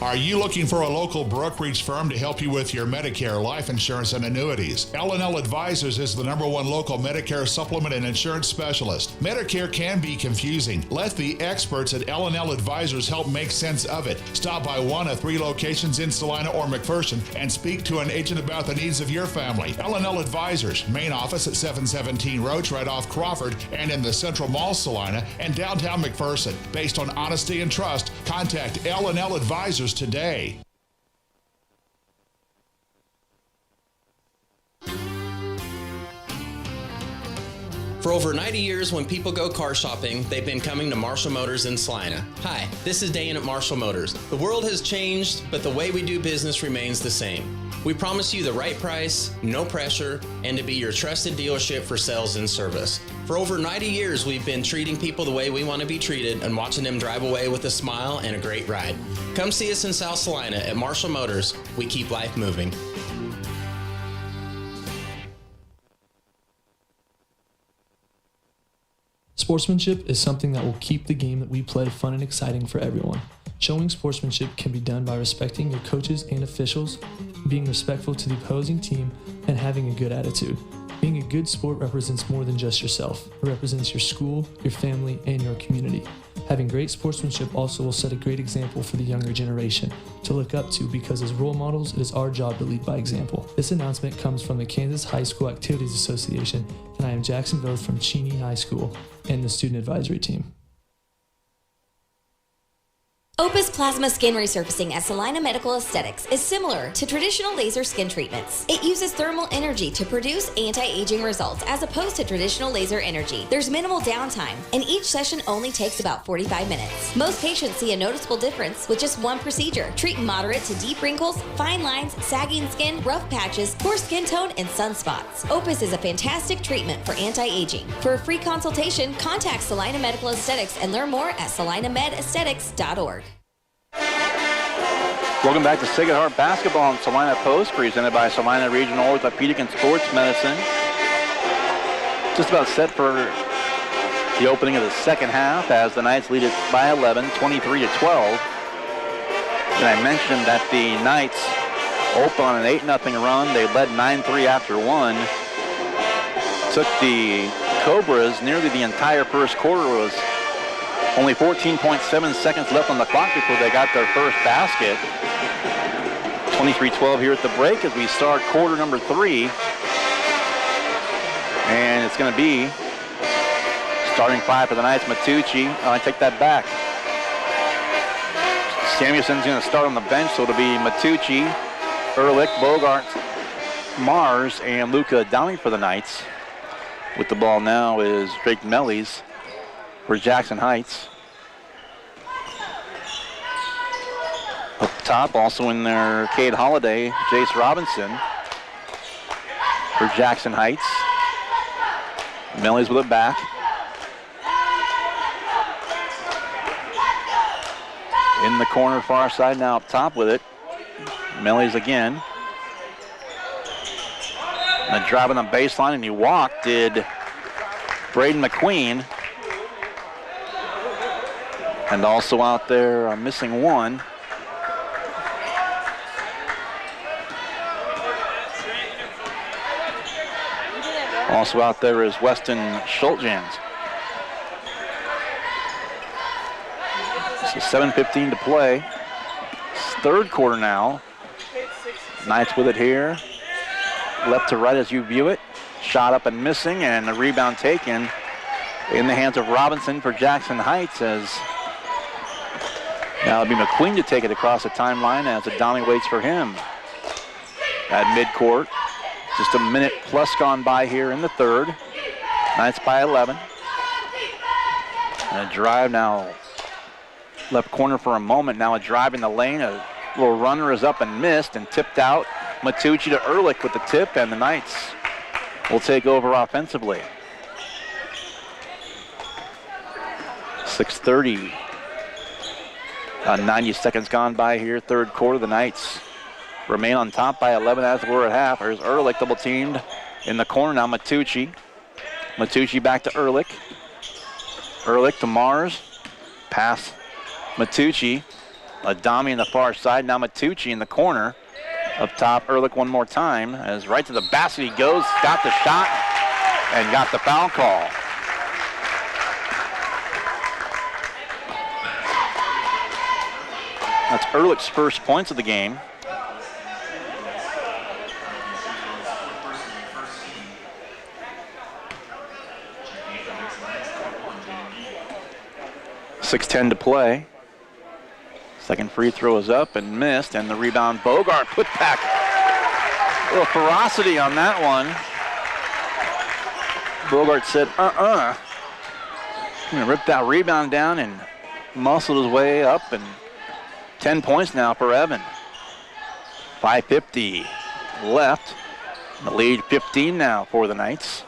Are you looking for a local brokerage firm to help you with your Medicare, life insurance, and annuities? L&L Advisors is the #1 local Medicare supplement and insurance specialist. Medicare can be confusing. Let the experts at L&L Advisors help make sense of it. Stop by one of 3 locations in Salina or McPherson and speak to an agent about the needs of your family. L&L Advisors, main office at 717 Roach right off Crawford and in the Central Mall Salina and downtown McPherson. Based on honesty and trust, contact L&L Advisors today. For over 90 years, when people go car shopping, they've been coming to Marshall Motors in Salina. Hi, this is Dayan at Marshall Motors. The world has changed, but the way we do business remains the same. We promise you the right price, no pressure, and to be your trusted dealership for sales and service. For over 90 years, we've been treating people the way we want to be treated and watching them drive away with a smile and a great ride. Come see us in South Salina at Marshall Motors. We keep life moving. Sportsmanship is something that will keep the game that we play fun and exciting for everyone. Showing sportsmanship can be done by respecting your coaches and officials, being respectful to the opposing team, and having a good attitude. Being a good sport represents more than just yourself. It represents your school, your family, and your community. Having great sportsmanship also will set a great example for the younger generation to look up to, because as role models, it is our job to lead by example. This announcement comes from the Kansas High School Activities Association, and I am Jackson Voth from Cheney High School and the Student Advisory Team. Opus Plasma Skin Resurfacing at Salina Medical Aesthetics is similar to traditional laser skin treatments. It uses thermal energy to produce anti-aging results as opposed to traditional laser energy. There's minimal downtime, and each session only takes about 45 minutes. Most patients see a noticeable difference with just one procedure. Treat moderate to deep wrinkles, fine lines, sagging skin, rough patches, poor skin tone, and sunspots. Opus is a fantastic treatment for anti-aging. For a free consultation, contact Salina Medical Aesthetics and learn more at salinamedesthetics.org. Welcome back to Sacred Heart Basketball and Salina Post, presented by Salina Regional Orthopedic and Sports Medicine. Just about set for the opening of the second half as the Knights lead it by 11, 23-12. And I mentioned that the Knights open on an 8-0 run. They led 9-3 after one. Took the Cobras nearly the entire first quarter. Was only 14.7 seconds left on the clock before they got their first basket. 23-12 here at the break as we start quarter number 3. And it's going to be starting 5 for the Knights. Matucci, I take that back. Samuelson's going to start on the bench, so it'll be Matucci, Ehrlich, Bogart, Mars, and Luca Adami for the Knights. With the ball now is Drake Mellies for Jackson Heights. Up top, also in there, Cade Holliday, Jace Robinson for Jackson Heights. Mellies with it back. In the corner, far side, now up top with it. Mellies again. And driving the baseline, and he walked, did Braden McQueen. And also out there, missing one. Also out there is Weston Schultjans. So 7:15 to play. It's third quarter now. Knights with it here. Left to right as you view it. Shot up and missing, and the rebound taken in the hands of Robinson for Jackson Heights, as now it'll be McQueen to take it across the timeline as Adami waits for him at midcourt. Just a minute plus gone by here in the third. Knights by 11. And a drive now. Left corner for a moment. Now a drive in the lane. A little runner is up and missed and tipped out. Matucci to Ehrlich with the tip, and the Knights will take over offensively. 6:30. 90 seconds gone by here. Third quarter. The Knights remain on top by 11 as we're at half. Here's Ehrlich double teamed in the corner now. Matucci. Matucci back to Ehrlich. Ehrlich to Mars. Pass Matucci. Adami in the far side. Now Matucci in the corner. Up top, Ehrlich one more time. As right to the basket he goes. Got the shot and got the foul call. That's Ehrlich's first points of the game. .6:10 to play. Second free throw is up and missed, and the rebound Bogart put back. A little ferocity on that one. Bogart said, I'm gonna rip that rebound down and muscled his way up, and 10 points now for Evan. 5:50 left. The lead 15 now for the Knights.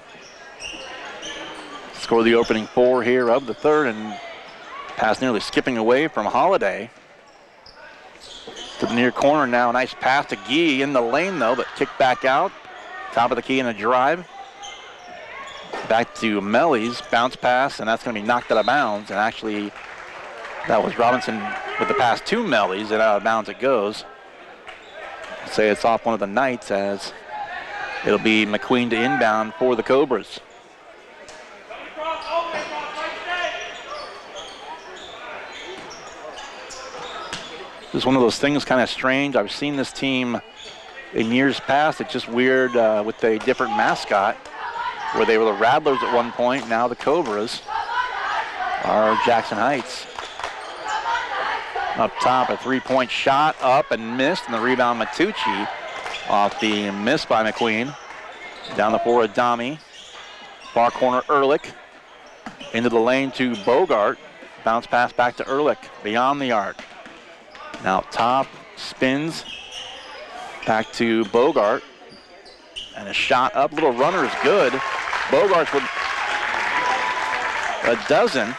Score the opening four here of the third, and pass nearly skipping away from Holiday. To the near corner now. Nice pass to Gee in the lane though, but kicked back out. Top of the key in a drive. Back to Mellies. Bounce pass, and that's going to be knocked out of bounds. And actually, that was Robinson with the pass to Mellies, and out of bounds it goes. Say it's off one of the Knights, as it'll be McQueen to inbound for the Cobras. This is one of those things kind of strange. I've seen this team in years past. It's just weird with a different mascot, where they were the Rattlers at one point. Now the Cobras are Jackson Heights. Up top, a three-point shot up and missed, and the rebound Matucci off the miss by McQueen. Down the floor, Adami. Far corner, Ehrlich. Into the lane to Bogart. Bounce pass back to Ehrlich, beyond the arc. Now top, spins, back to Bogart, and a shot up, little runner is good. Bogart's with a dozen.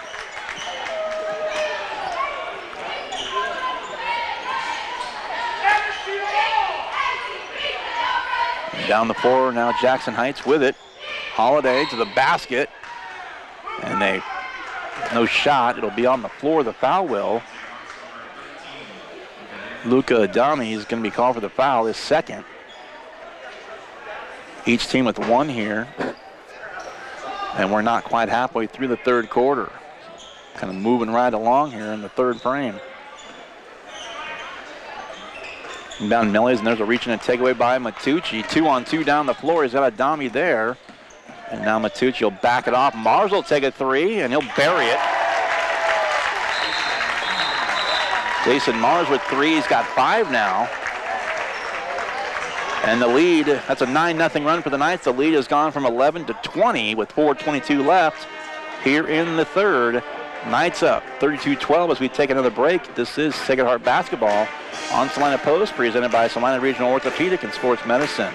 And down the floor now Jackson Heights with it. Holiday to the basket, and no shot, it'll be on the floor, the foul will. Luca Adami is going to be called for the foul, his second. Each team with one here. And we're not quite halfway through the third quarter. Kind of moving right along here in the third frame. Inbound Mellies, and there's a reach and a takeaway by Matucci. 2-on-2 down the floor. He's got Adami there. And now Matucci will back it off. Mars will take a three, and he'll bury it. Jason Mars with three. He's got 5 now. And the lead, that's a 9-0 run for the Knights. The lead has gone from 11 to 20 with 4:22 left here in the third. Knights up 32-12 as we take another break. This is Sacred Heart Basketball on Salina Post, presented by Salina Regional Orthopedic and Sports Medicine.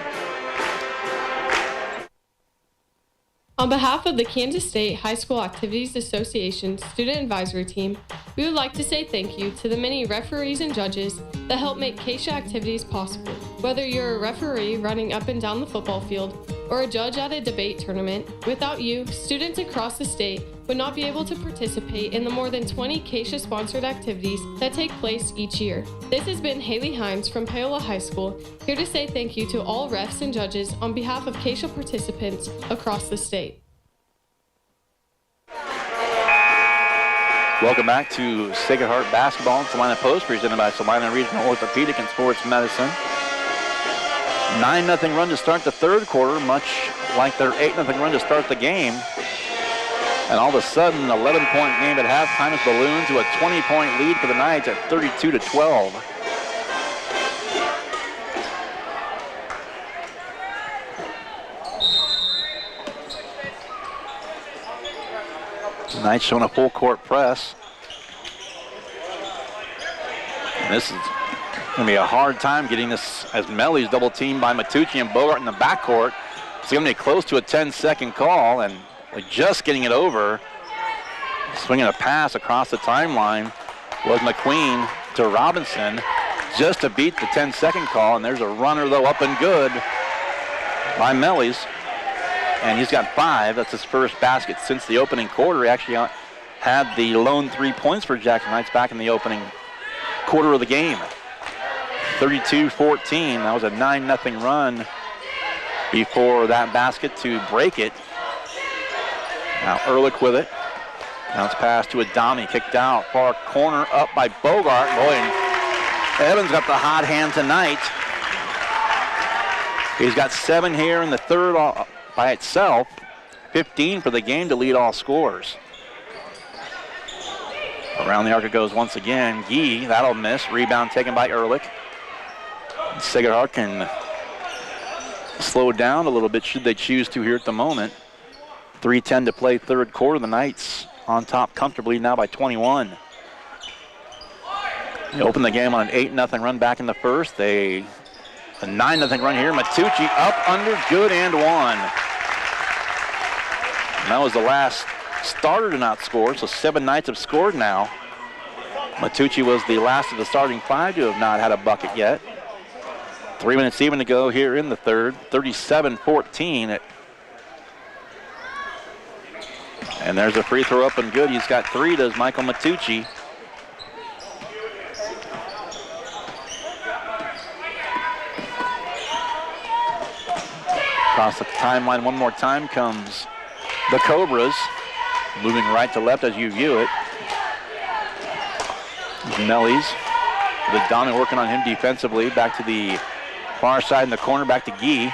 On behalf of the Kansas State High School Activities Association Student Advisory Team, we would like to say thank you to the many referees and judges that help make KSHA activities possible. Whether you're a referee running up and down the football field, or a judge at a debate tournament, without you, students across the state would not be able to participate in the more than 20 CASHA-sponsored activities that take place each year. This has been Haley Himes from Paola High School, here to say thank you to all refs and judges on behalf of CASHA participants across the state. Welcome back to Sacred Heart Basketball and Salina Post, presented by Salina Regional Orthopedic and Sports Medicine. 9-0 run to start the third quarter, much like their 8-0 run to start the game. And all of a sudden, an 11-point game at halftime is ballooned to a 20-point lead for the Knights at 32-12. The Knights showing a full court press. And this is going to be a hard time getting this, as Melly's double teamed by Matucci and Bogart in the backcourt. It's going to be close to a 10-second call, and just getting it over. Swinging a pass across the timeline was McQueen to Robinson just to beat the 10-second call, and there's a runner, though, up and good by Melly's. And he's got 5. That's his first basket since the opening quarter. He actually had the lone 3 points for Jackson Knights back in the opening quarter of the game. 32-14. That was a 9-0 run before that basket to break it. Now Ehrlich with it. Bounce pass to Adami. Kicked out. Far corner up by Bogart. Boy, and Evans got the hot hand tonight. He's got 7 here in the third by itself. 15 for the game to lead all scorers. Around the arc it goes once again. Gee, that'll miss. Rebound taken by Ehrlich. Sacred Heart can slow down a little bit should they choose to here at the moment. 3:10 to play third quarter. The Knights on top comfortably now by 21. They opened the game on an 8-0 run back in the first. A 9-0 run here. Matucci up, under, good, and one. And that was the last starter to not score, so 7 Knights have scored now. Matucci was the last of the starting 5 to have not had a bucket yet. 3 minutes even to go here in the third. 37-14. And there's a free throw up and good. He's got 3, does Michael Matucci. Across the timeline one more time comes the Cobras. Moving right to left as you view it. Mellies. The Dominant working on him defensively. Back to the far side in the corner. Back to Gee.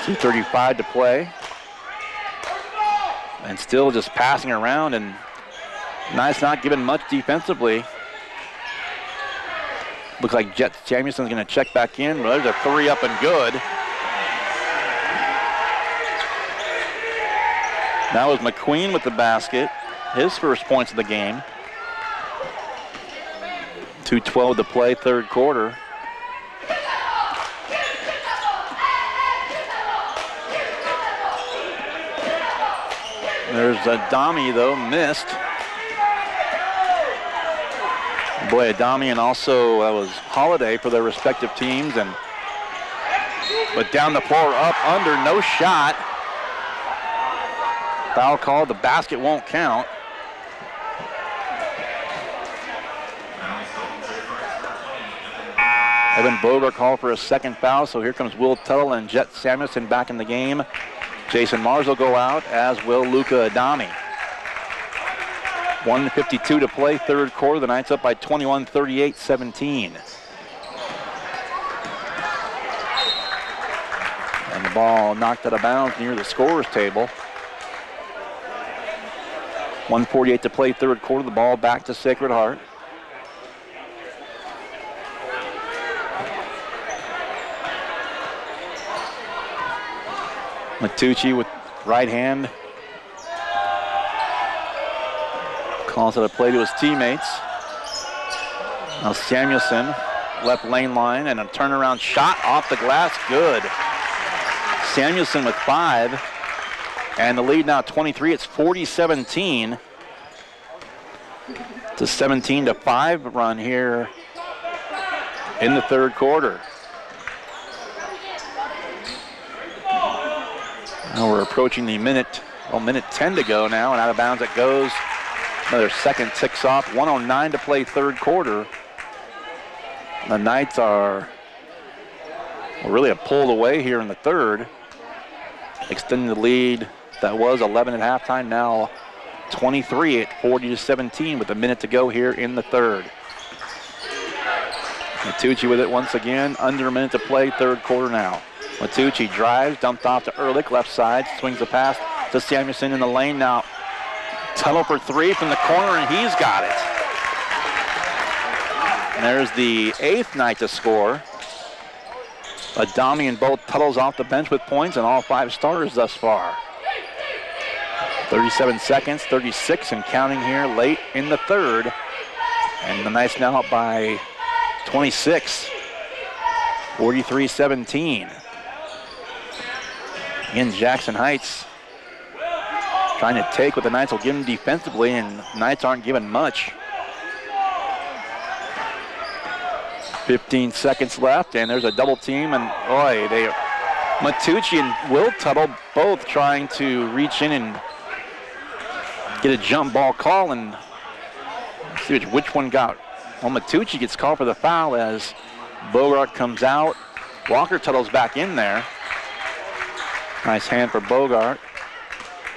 2:35 to play. And still just passing around, and Knights not giving much defensively. Looks like Jet Samuelson's going to check back in. Well, there's a 3 up and good. That was McQueen with the basket. His first points of the game. 2:12 to play, third quarter. There's Adami, though, missed. Boy, Adami and also that was Holiday for their respective teams. But down the floor, up, under, no shot. Foul called, the basket won't count. Evan Bogart called for a second foul, so here comes Will Tuttle and Jet Samuelson back in the game. Jason Mars will go out, as will Luca Adami. 1:52 to play, third quarter. The Knights up by 21, 38-17. And the ball knocked out of bounds near the scorer's table. 1:48 to play, third quarter. The ball back to Sacred Heart. Matucci with right hand. Calls it a play to his teammates. Now Samuelson, left lane line, and a turnaround shot off the glass, good. Samuelson with 5, and the lead now 23. It's 40-17. It's a 17-5 run here in the third quarter. Now we're approaching the minute 10 to go now, and out of bounds it goes. Another second ticks off. 1:09 to play third quarter. The Knights are really pulled away here in the third, extending the lead that was 11 at halftime, now 23 at 40-17 with a minute to go here in the third. Matucci with it once again, under a minute to play, third quarter now. Matucci drives, dumped off to Ehrlich, left side, swings the pass to Samuelson in the lane now. Tuttle for three from the corner, and he's got it. And there's the eighth Knight to score. Adami and both Tuttles off the bench with points, and all five starters thus far. 37 seconds, 36 and counting here late in the third. And the Knights now up by 26, 43-17. Again, Jackson Heights trying to take what the Knights will give them defensively, and Knights aren't given much. 15 seconds left, and there's a double team, and Matucci and Will Tuttle both trying to reach in and get a jump ball call, and see which one got. Well, Matucci gets called for the foul as Bogart comes out. Walker Tuttle's back in there. Nice hand for Bogart.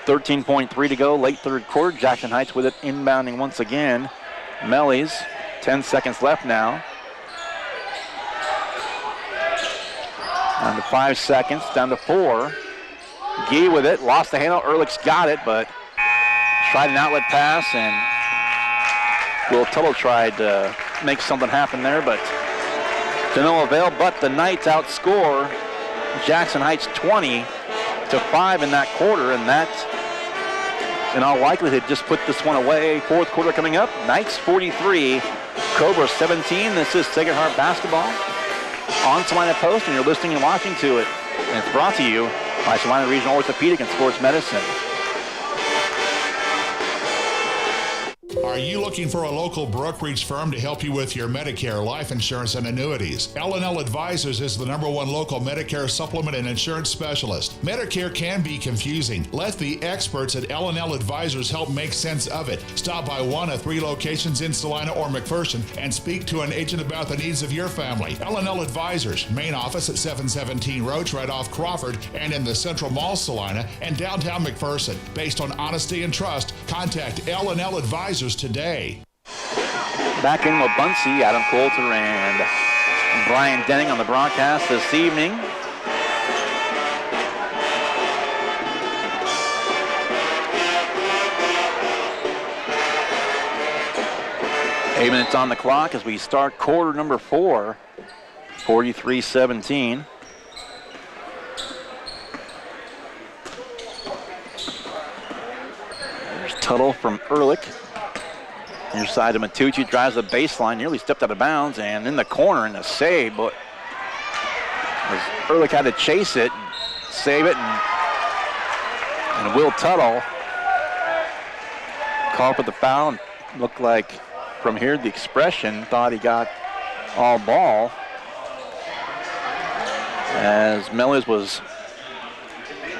13.3 to go, late third quarter. Jackson Heights with it, inbounding once again. Mellies, 10 seconds left now. Down to 5 seconds, down to 4. Gee with it, lost the handle. Ehrlich's got it, but tried an outlet pass, and Will Tuttle tried to make something happen there, but to no avail. But the Knights outscore Jackson Heights 20-5 in that quarter, and that, in all likelihood, just put this one away. Fourth quarter coming up. Knights 43, Cobra 17. This is Sacred Heart basketball on Salina Post, and you're listening and watching to it. And it's brought to you by Salina Regional Orthopedic and Sports Medicine. Are you looking for a local brokerage firm to help you with your Medicare, life insurance, and annuities? L&L Advisors is the #1 local Medicare supplement and insurance specialist. Medicare can be confusing. Let the experts at L&L Advisors help make sense of it. Stop by one of 3 locations in Salina or McPherson and speak to an agent about the needs of your family. L&L Advisors, main office at 717 Roach, right off Crawford, and in the Central Mall Salina and downtown McPherson. Based on honesty and trust, contact L&L Advisors today. Back in with Bunsey, Adam Coulter and Brian Denning on the broadcast this evening. Eight minutes on the clock as we start quarter number 4, 43-17. There's Tuttle from Ehrlich. Near side to Matucci, drives the baseline, nearly stepped out of bounds, and in the corner in the save, but Ehrlich had to chase it, save it, and Will Tuttle called for the foul, and looked like from here the expression thought he got all ball as Mellies was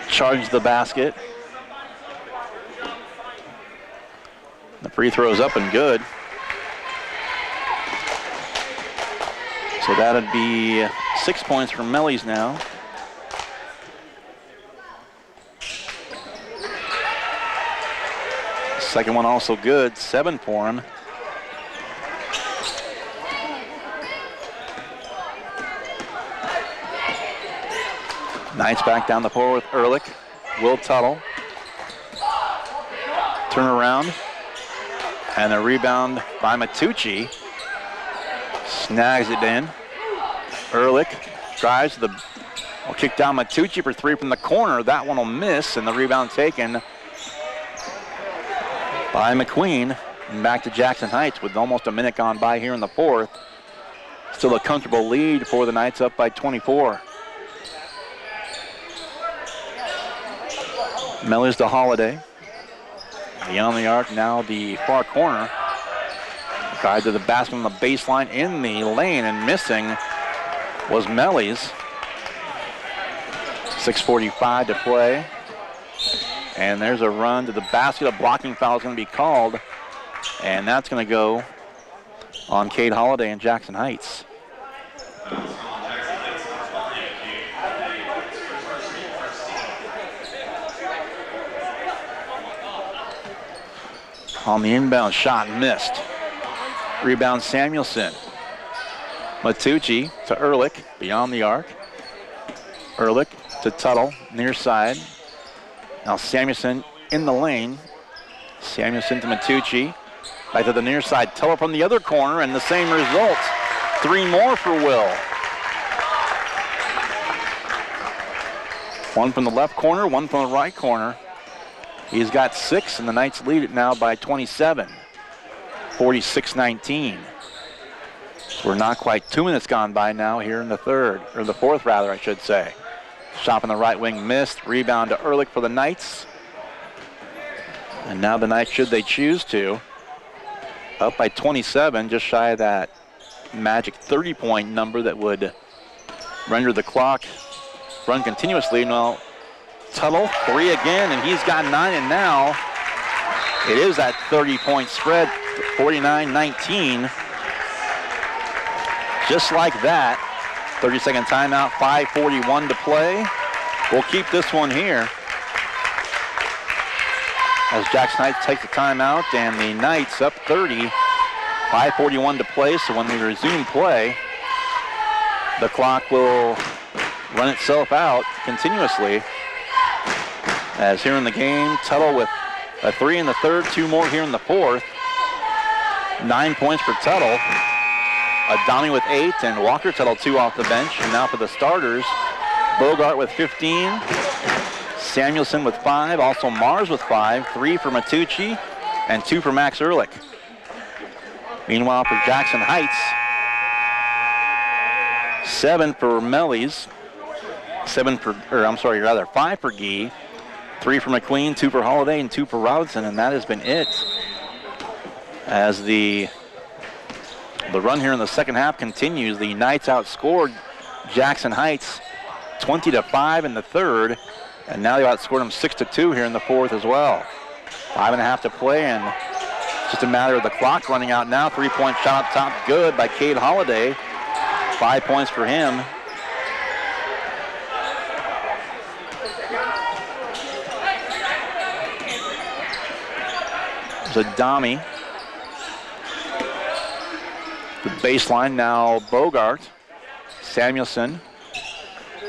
charged the basket. The free throw's up and good. So that'd be 6 points for Mellies now. Second one also good, 7 for him. Knights back down the floor with Ehrlich. Will Tuttle. Turn around. And a rebound by Matucci. Snags it in. Ehrlich drives will kick down Matucci for 3 from the corner. That one will miss, and the rebound taken by McQueen. And back to Jackson Heights with almost a minute gone by here in the fourth. Still a comfortable lead for the Knights, up by 24. Mellies to Holiday. Beyond the arc, now the far corner. Drive to the basket on the baseline in the lane, and missing was Mellies. 6:45 to play. And there's a run to the basket. A blocking foul is going to be called. And that's going to go on Cade Holliday and Jackson Heights. On the inbound shot, missed. Rebound Samuelson. Matucci to Ehrlich, beyond the arc. Ehrlich to Tuttle, near side. Now Samuelson in the lane. Samuelson to Matucci. Back to the near side. Tuttle from the other corner, and the same result. 3 more for Will. One from the left corner, one from the right corner. He's got 6, and the Knights lead it now by 27. 46-19. We're not quite 2 minutes gone by now here in the third, or the fourth rather, I should say. Shot on the right wing missed. Rebound to Ehrlich for the Knights. And now the Knights, should they choose to, up by 27, just shy of that magic 30-point number that would render the clock run continuously. Now, Tuttle, 3 again, and he's got 9, and now it is that 30-point spread, 49-19. Just like that, 30-second timeout, 5:41 to play. We'll keep this one here as Jackson Heights takes the timeout, and the Knights up 30, 5:41 to play. So when we resume play, the clock will run itself out continuously. As here in the game, Tuttle with a 3 in the third, 2 more here in the fourth. 9 points for Tuttle. Adami with 8, and Walker Tuttle 2 off the bench. And now for the starters, Bogart with 15, Samuelson with 5, also Mars with 5, 3 for Matucci, and 2 for Max Ehrlich. Meanwhile, for Jackson Heights, 7 for Mellies, 5 for Gee, 3 for McQueen, 2 for Holiday, and 2 for Robinson, and that has been it. As the run here in the second half continues, the Knights outscored Jackson Heights 20-5 in the third, and now they outscored them 6-2 here in the fourth as well. 5.5 to play, and it's just a matter of the clock running out now. 3-point shot up top, good by Cade Holliday. 5 points for him. There's Adami. The baseline now, Bogart. Samuelson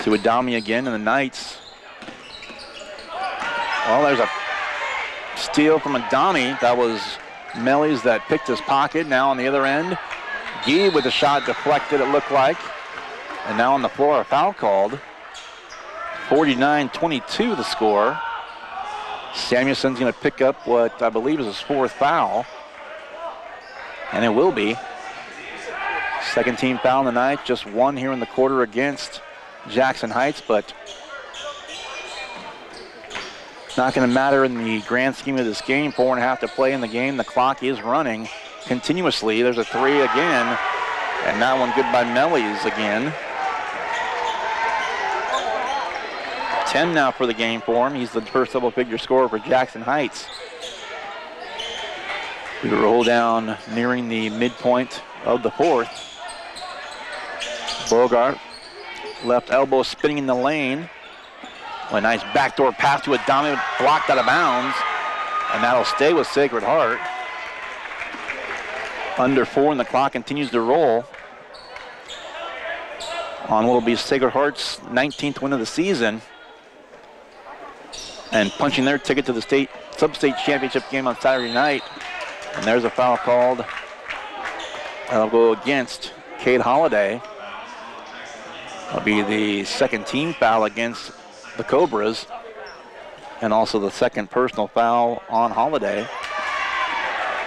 to Adami again, and the Knights. Well, there's a steal from Adami. That was Mellies that picked his pocket. Now on the other end, Gee with the shot deflected, it looked like. And now on the floor, a foul called. 49-22 the score. Samuelson's going to pick up what I believe is his 4th foul. And it will be. Second team foul in the night, just 1 here in the quarter against Jackson Heights, but not going to matter in the grand scheme of this game. 4.5 to play in the game. The clock is running continuously. There's a 3 again, and that one good by Mellies again. 10 now for the game for him. He's the first double-figure scorer for Jackson Heights. We roll down nearing the midpoint of the fourth. Bogart, left elbow spinning in the lane. A nice backdoor pass to Adami, blocked out of bounds, and that'll stay with Sacred Heart. Under 4, and the clock continues to roll on what will be Sacred Heart's 19th win of the season, and punching their ticket to the sub-state championship game on Saturday night. And there's a foul called. That'll go against Cade Holliday. That'll be the second team foul against the Cobras, and also the second personal foul on Holliday.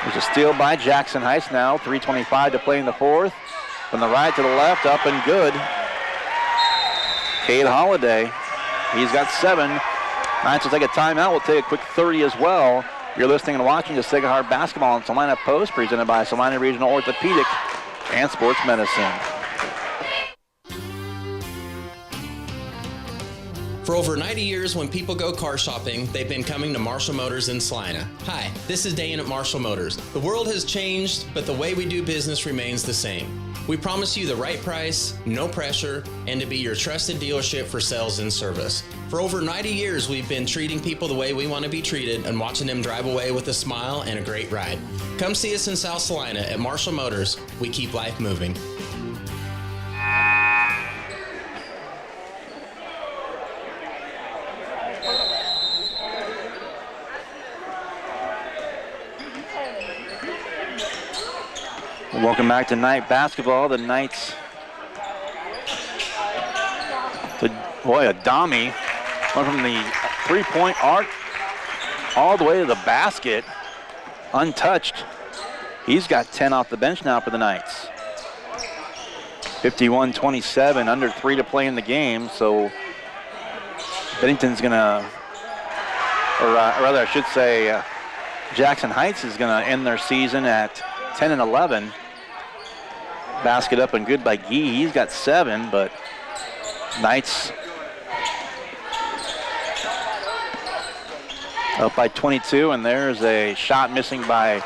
There's a steal by Jackson Heights now. 3:25 to play in the fourth. From the right to the left, up and good. Cade Holliday, he's got 7. Knights will take a timeout. We'll take a quick 30 as well. You're listening and watching to Sacred Heart Basketball on Salina Post, presented by Salina Regional Orthopedic and Sports Medicine. For over 90 years, when people go car shopping, they've been coming to Marshall Motors in Salina. Hi, this is Dane at Marshall Motors. The world has changed, but the way we do business remains the same. We promise you the right price, no pressure, and to be your trusted dealership for sales and service. For over 90 years, we've been treating people the way we want to be treated and watching them drive away with a smile and a great ride. Come see us in South Salina at Marshall Motors. We keep life moving. Welcome back to night basketball. The Knights, Adami went from the three-point arc all the way to the basket, untouched. He's got 10 off the bench now for the Knights. 51-27, under 3 to play in the game, so Bennington's gonna, or rather I should say, Jackson Heights is gonna end their season at 10-11. Basket up and good by Gee. He's got 7, but Knights up by 22, and there's a shot missing by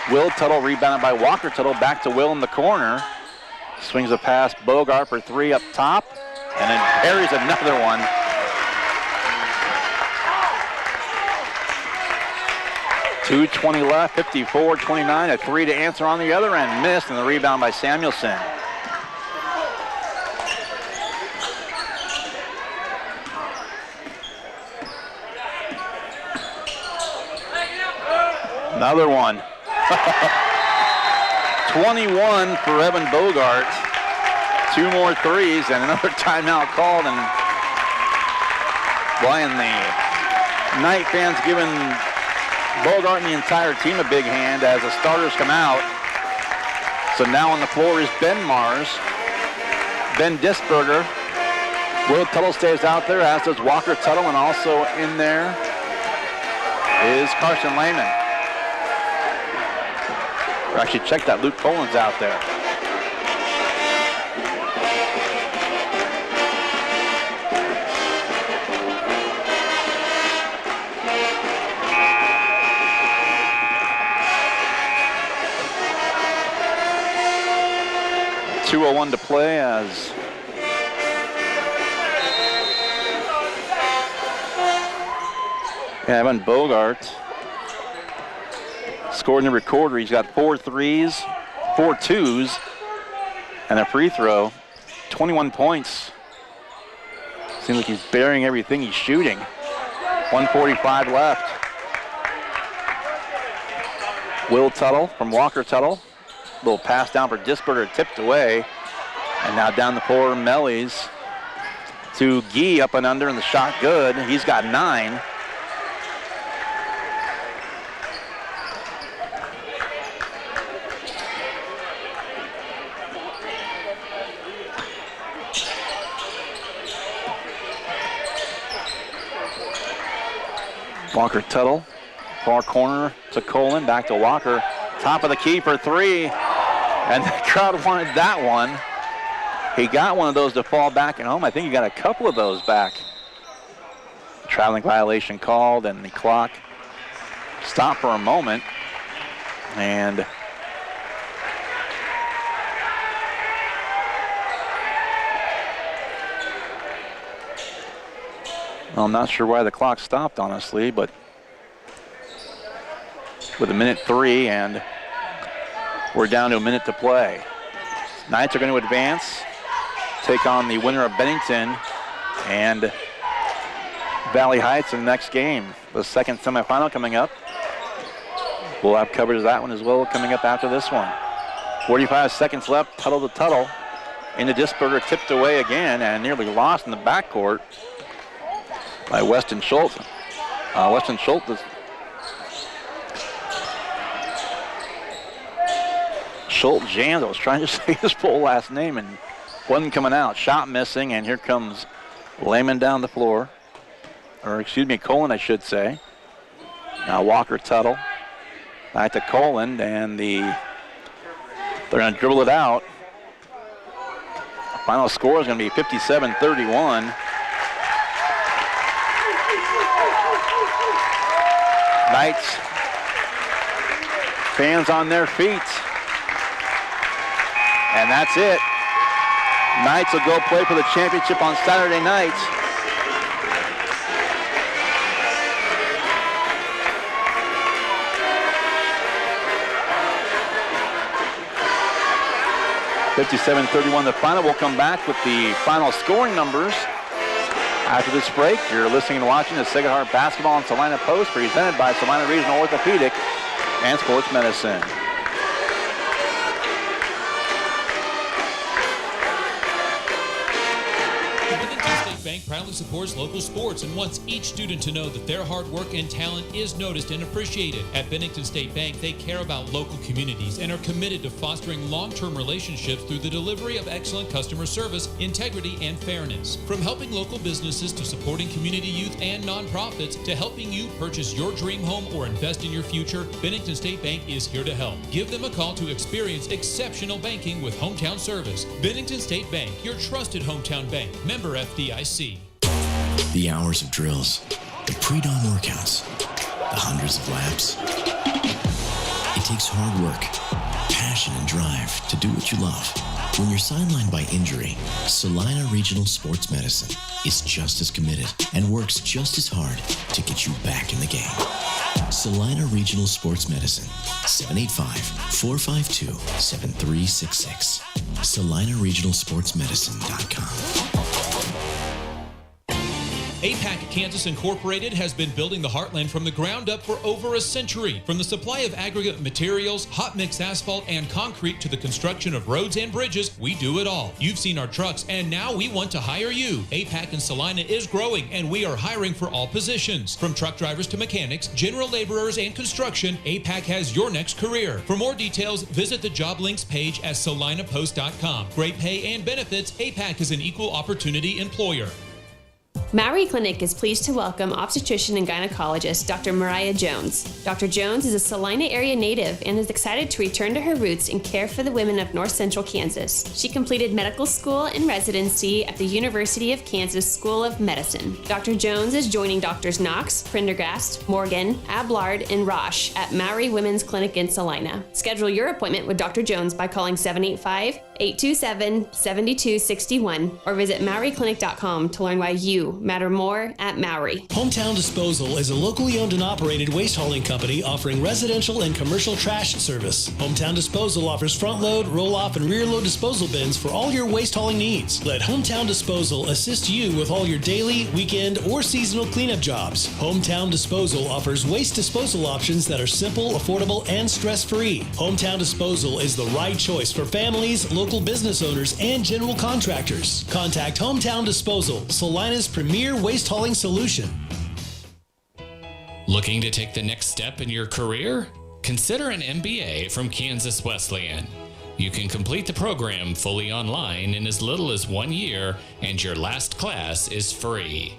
Will Tuttle, rebounded by Walker Tuttle. Back to Will in the corner. Swings a pass, Bogart for 3 up top, and then parries another one. .220 left, 54-29, a 3 to answer on the other end. Missed, and the rebound by Samuelson. Another one. 21 for Evan Bogart. 2 more threes, and another timeout called, and Brian, the Knight fans giving Bogart and the entire team a big hand as the starters come out. So now on the floor is Ben Mars, Ben Disberger. Will Tuttle stays out there, as does Walker Tuttle, and also in there is Carson Lehman. Or actually, check that, Luke Collins out there. .201 to play as Evan Bogart scored in the recorder. He's got 4 threes, 4 twos, and a free throw. 21 points. Seems like he's burying everything he's shooting. 1:45 left. Will Tuttle from Walker Tuttle. Little pass down for Disberger, tipped away. And now down the floor, Mellies to Gee, up and under, and the shot good. He's got 9. Walker Tuttle, far corner to Colin, back to Walker. Top of the key for 3, and the crowd wanted that one. He got one of those to fall back at home. I think he got a couple of those back. Traveling violation called, and the clock stopped for a moment. And I'm not sure why the clock stopped, honestly, but with 1:03, and we're down to a minute to play. Knights are going to advance, take on the winner of Bennington and Valley Heights in the next game. The second semifinal coming up. We'll have coverage of that one as well coming up after this one. 45 seconds left, Tuttle to Tuttle. Into Disberger, tipped away again and nearly lost in the backcourt by Weston Schultz. Weston Schultz is Schultz Jans. I was trying to say his full last name and wasn't coming out. Shot missing, and here comes Lehman down the floor. Or excuse me, Colin, I should say. Now Walker Tuttle. Back to Colin, and they're going to dribble it out. Final score is going to be 57-31. Knights fans on their feet. And that's it. Knights will go play for the championship on Saturday night. (57-31) the final. We'll come back with the final scoring numbers after this break. You're listening and watching the Sacred Heart Basketball and Salina Post, presented by Salina Regional Orthopedic and Sports Medicine. Bank proudly supports local sports and wants each student to know that their hard work and talent is noticed and appreciated. At Bennington State Bank, they care about local communities and are committed to fostering long-term relationships through the delivery of excellent customer service, integrity, and fairness. From helping local businesses to supporting community youth and nonprofits to helping you purchase your dream home or invest in your future, Bennington State Bank is here to help. Give them a call to experience exceptional banking with hometown service. Bennington State Bank, your trusted hometown bank. Member FDIC. The hours of drills, the pre-dawn workouts, the hundreds of laps. It takes hard work, passion, and drive to do what you love. When you're sidelined by injury, Salina Regional Sports Medicine is just as committed and works just as hard to get you back in the game. Salina Regional Sports Medicine, 785-452-7366. SalinaRegionalSportsMedicine.com. APAC Kansas Incorporated has been building the Heartland from the ground up for over a century. From the supply of aggregate materials, hot mix asphalt, and concrete to the construction of roads and bridges, we do it all. You've seen our trucks, and now we want to hire you. APAC in Salina is growing, and we are hiring for all positions. From truck drivers to mechanics, general laborers, and construction, APAC has your next career. For more details, visit the job links page at salinapost.com. Great pay and benefits, APAC is an equal opportunity employer. Maury Clinic is pleased to welcome obstetrician and gynecologist Dr. Mariah Jones. Dr. Jones is a Salina area native and is excited to return to her roots and care for the women of North Central Kansas. She completed medical school and residency at the University of Kansas School of Medicine. Dr. Jones is joining Drs. Knox, Prendergast, Morgan, Ablard, and Roche at Maury Women's Clinic in Salina. Schedule your appointment with Dr. Jones by calling 785-827-7261 or visit MauryClinic.com to learn why you matter more at Maury. Hometown Disposal is a locally owned and operated waste hauling company offering residential and commercial trash service. Hometown Disposal offers front load, roll off, and rear load disposal bins for all your waste hauling needs. Let Hometown Disposal assist you with all your daily, weekend, or seasonal cleanup jobs. Hometown Disposal offers waste disposal options that are simple, affordable, and stress-free. Hometown Disposal is the right choice for families, local business owners, and general contractors. Contact Hometown Disposal, Salina's premier waste hauling solution. Looking to take the next step in your career? Consider an MBA from Kansas Wesleyan. You can complete the program fully online in as little as 1 year, and your last class is free.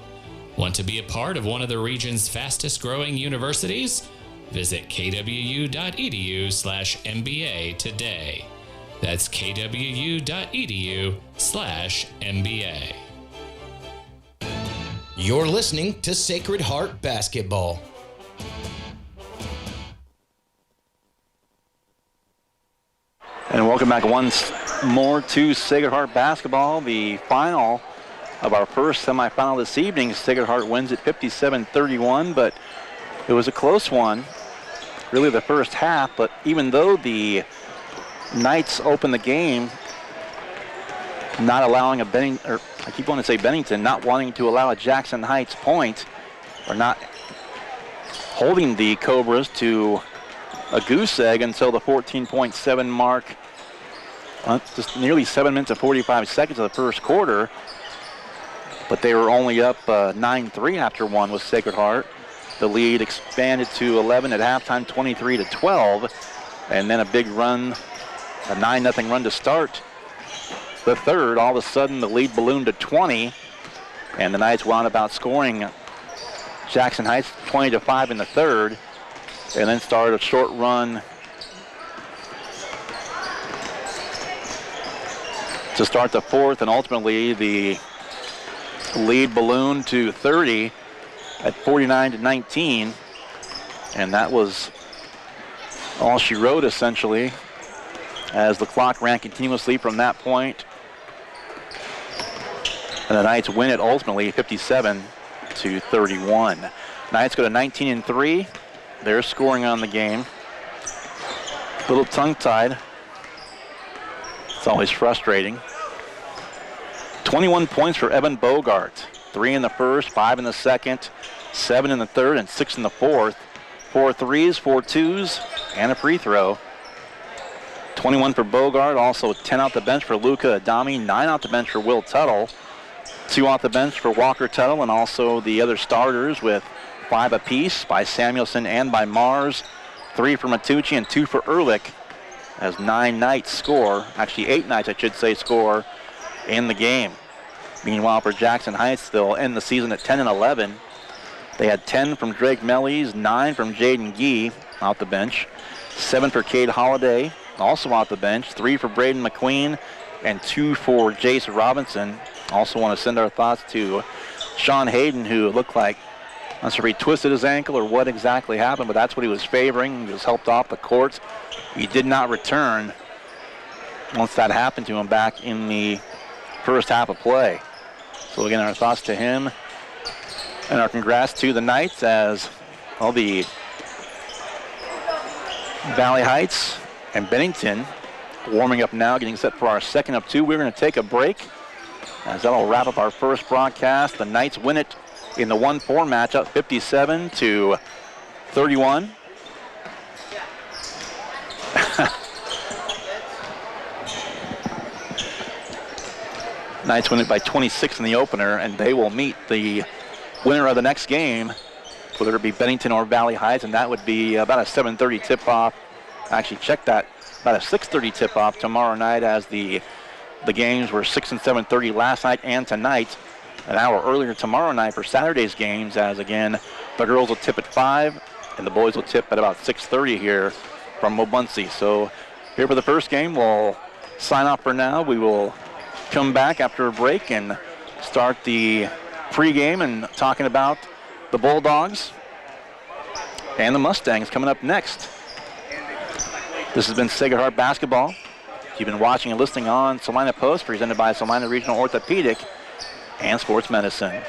Want to be a part of one of the region's fastest growing universities? Visit kwu.edu/MBA today. That's kwu.edu/MBA. You're listening to Sacred Heart Basketball. And welcome back once more to Sacred Heart Basketball, the final of our first semifinal this evening. Sacred Heart wins it 57-31, but it was a close one, really the first half. But even though the Knights opened the game, not allowing a Bennington, I keep wanting to say Bennington, not wanting to allow a Jackson Heights point, or not holding the Cobras to a goose egg until the 14.7 mark, just nearly 7 minutes and 45 seconds of the first quarter. But they were only up 9-3 after one with Sacred Heart. The lead expanded to 11 at halftime, 23-12, and then a big run, a 9-0 run to start the third. All of a sudden, the lead ballooned to 20, and the Knights wound up outscoring Jackson Heights 20-5 in the third, and then started a short run to start the fourth, and ultimately the lead ballooned to 30 at 49-19. And that was all she wrote, essentially, as the clock ran continuously from that point. And the Knights win it ultimately 57-31. Knights go to 19-3. They're scoring on the game. A little tongue-tied. It's always frustrating. 21 points for Evan Bogart. 3 in the first, 5 in the second, 7 in the third, and 6 in the fourth. 4 threes, 4 twos, and a free throw. 21 for Bogart, also 10 off the bench for Luca Adami, 9 off the bench for Will Tuttle, 2 off the bench for Walker Tuttle, and also the other starters with 5 apiece by Samuelson and by Mars, 3 for Matucci and 2 for Ehrlich, as 9 Knights score, actually 8 Knights I should say score in the game. Meanwhile for Jackson Heights, they'll end the season at 10-11. They had 10 from Drake Mellies, 9 from Jaden Gee off the bench, 7 for Cade Holliday, also off the bench, 3 for Braden McQueen, and 2 for Jace Robinson. Also want to send our thoughts to Sean Hayden, who looked like, I'm not sure if he twisted his ankle or what exactly happened, but that's what he was favoring. He was helped off the court. He did not return once that happened to him back in the first half of play. So again, our thoughts to him. And our congrats to the Knights as all the Valley Heights and Bennington warming up now, getting set for our second of 2. We're going to take a break as that'll wrap up our first broadcast. The Knights win it in the 1-4 matchup, 57-31. Knights win it by 26 in the opener, and they will meet the winner of the next game, whether it be Bennington or Valley Heights, and that would be about a 7:30 tip-off. Actually, check that, about a 6:30 tip-off tomorrow night, as the games were 6 and 7:30 last night and tonight. An hour earlier tomorrow night for Saturday's games, as again, the girls will tip at 5, and the boys will tip at about 6:30 here from Wabaunsee. So here for the first game, we'll sign off for now. We will come back after a break and start the pregame and talking about the Bulldogs and the Mustangs coming up next. This has been Sacred Heart Basketball. You've been watching and listening on Salina Post, presented by Salina Regional Orthopedic and Sports Medicine.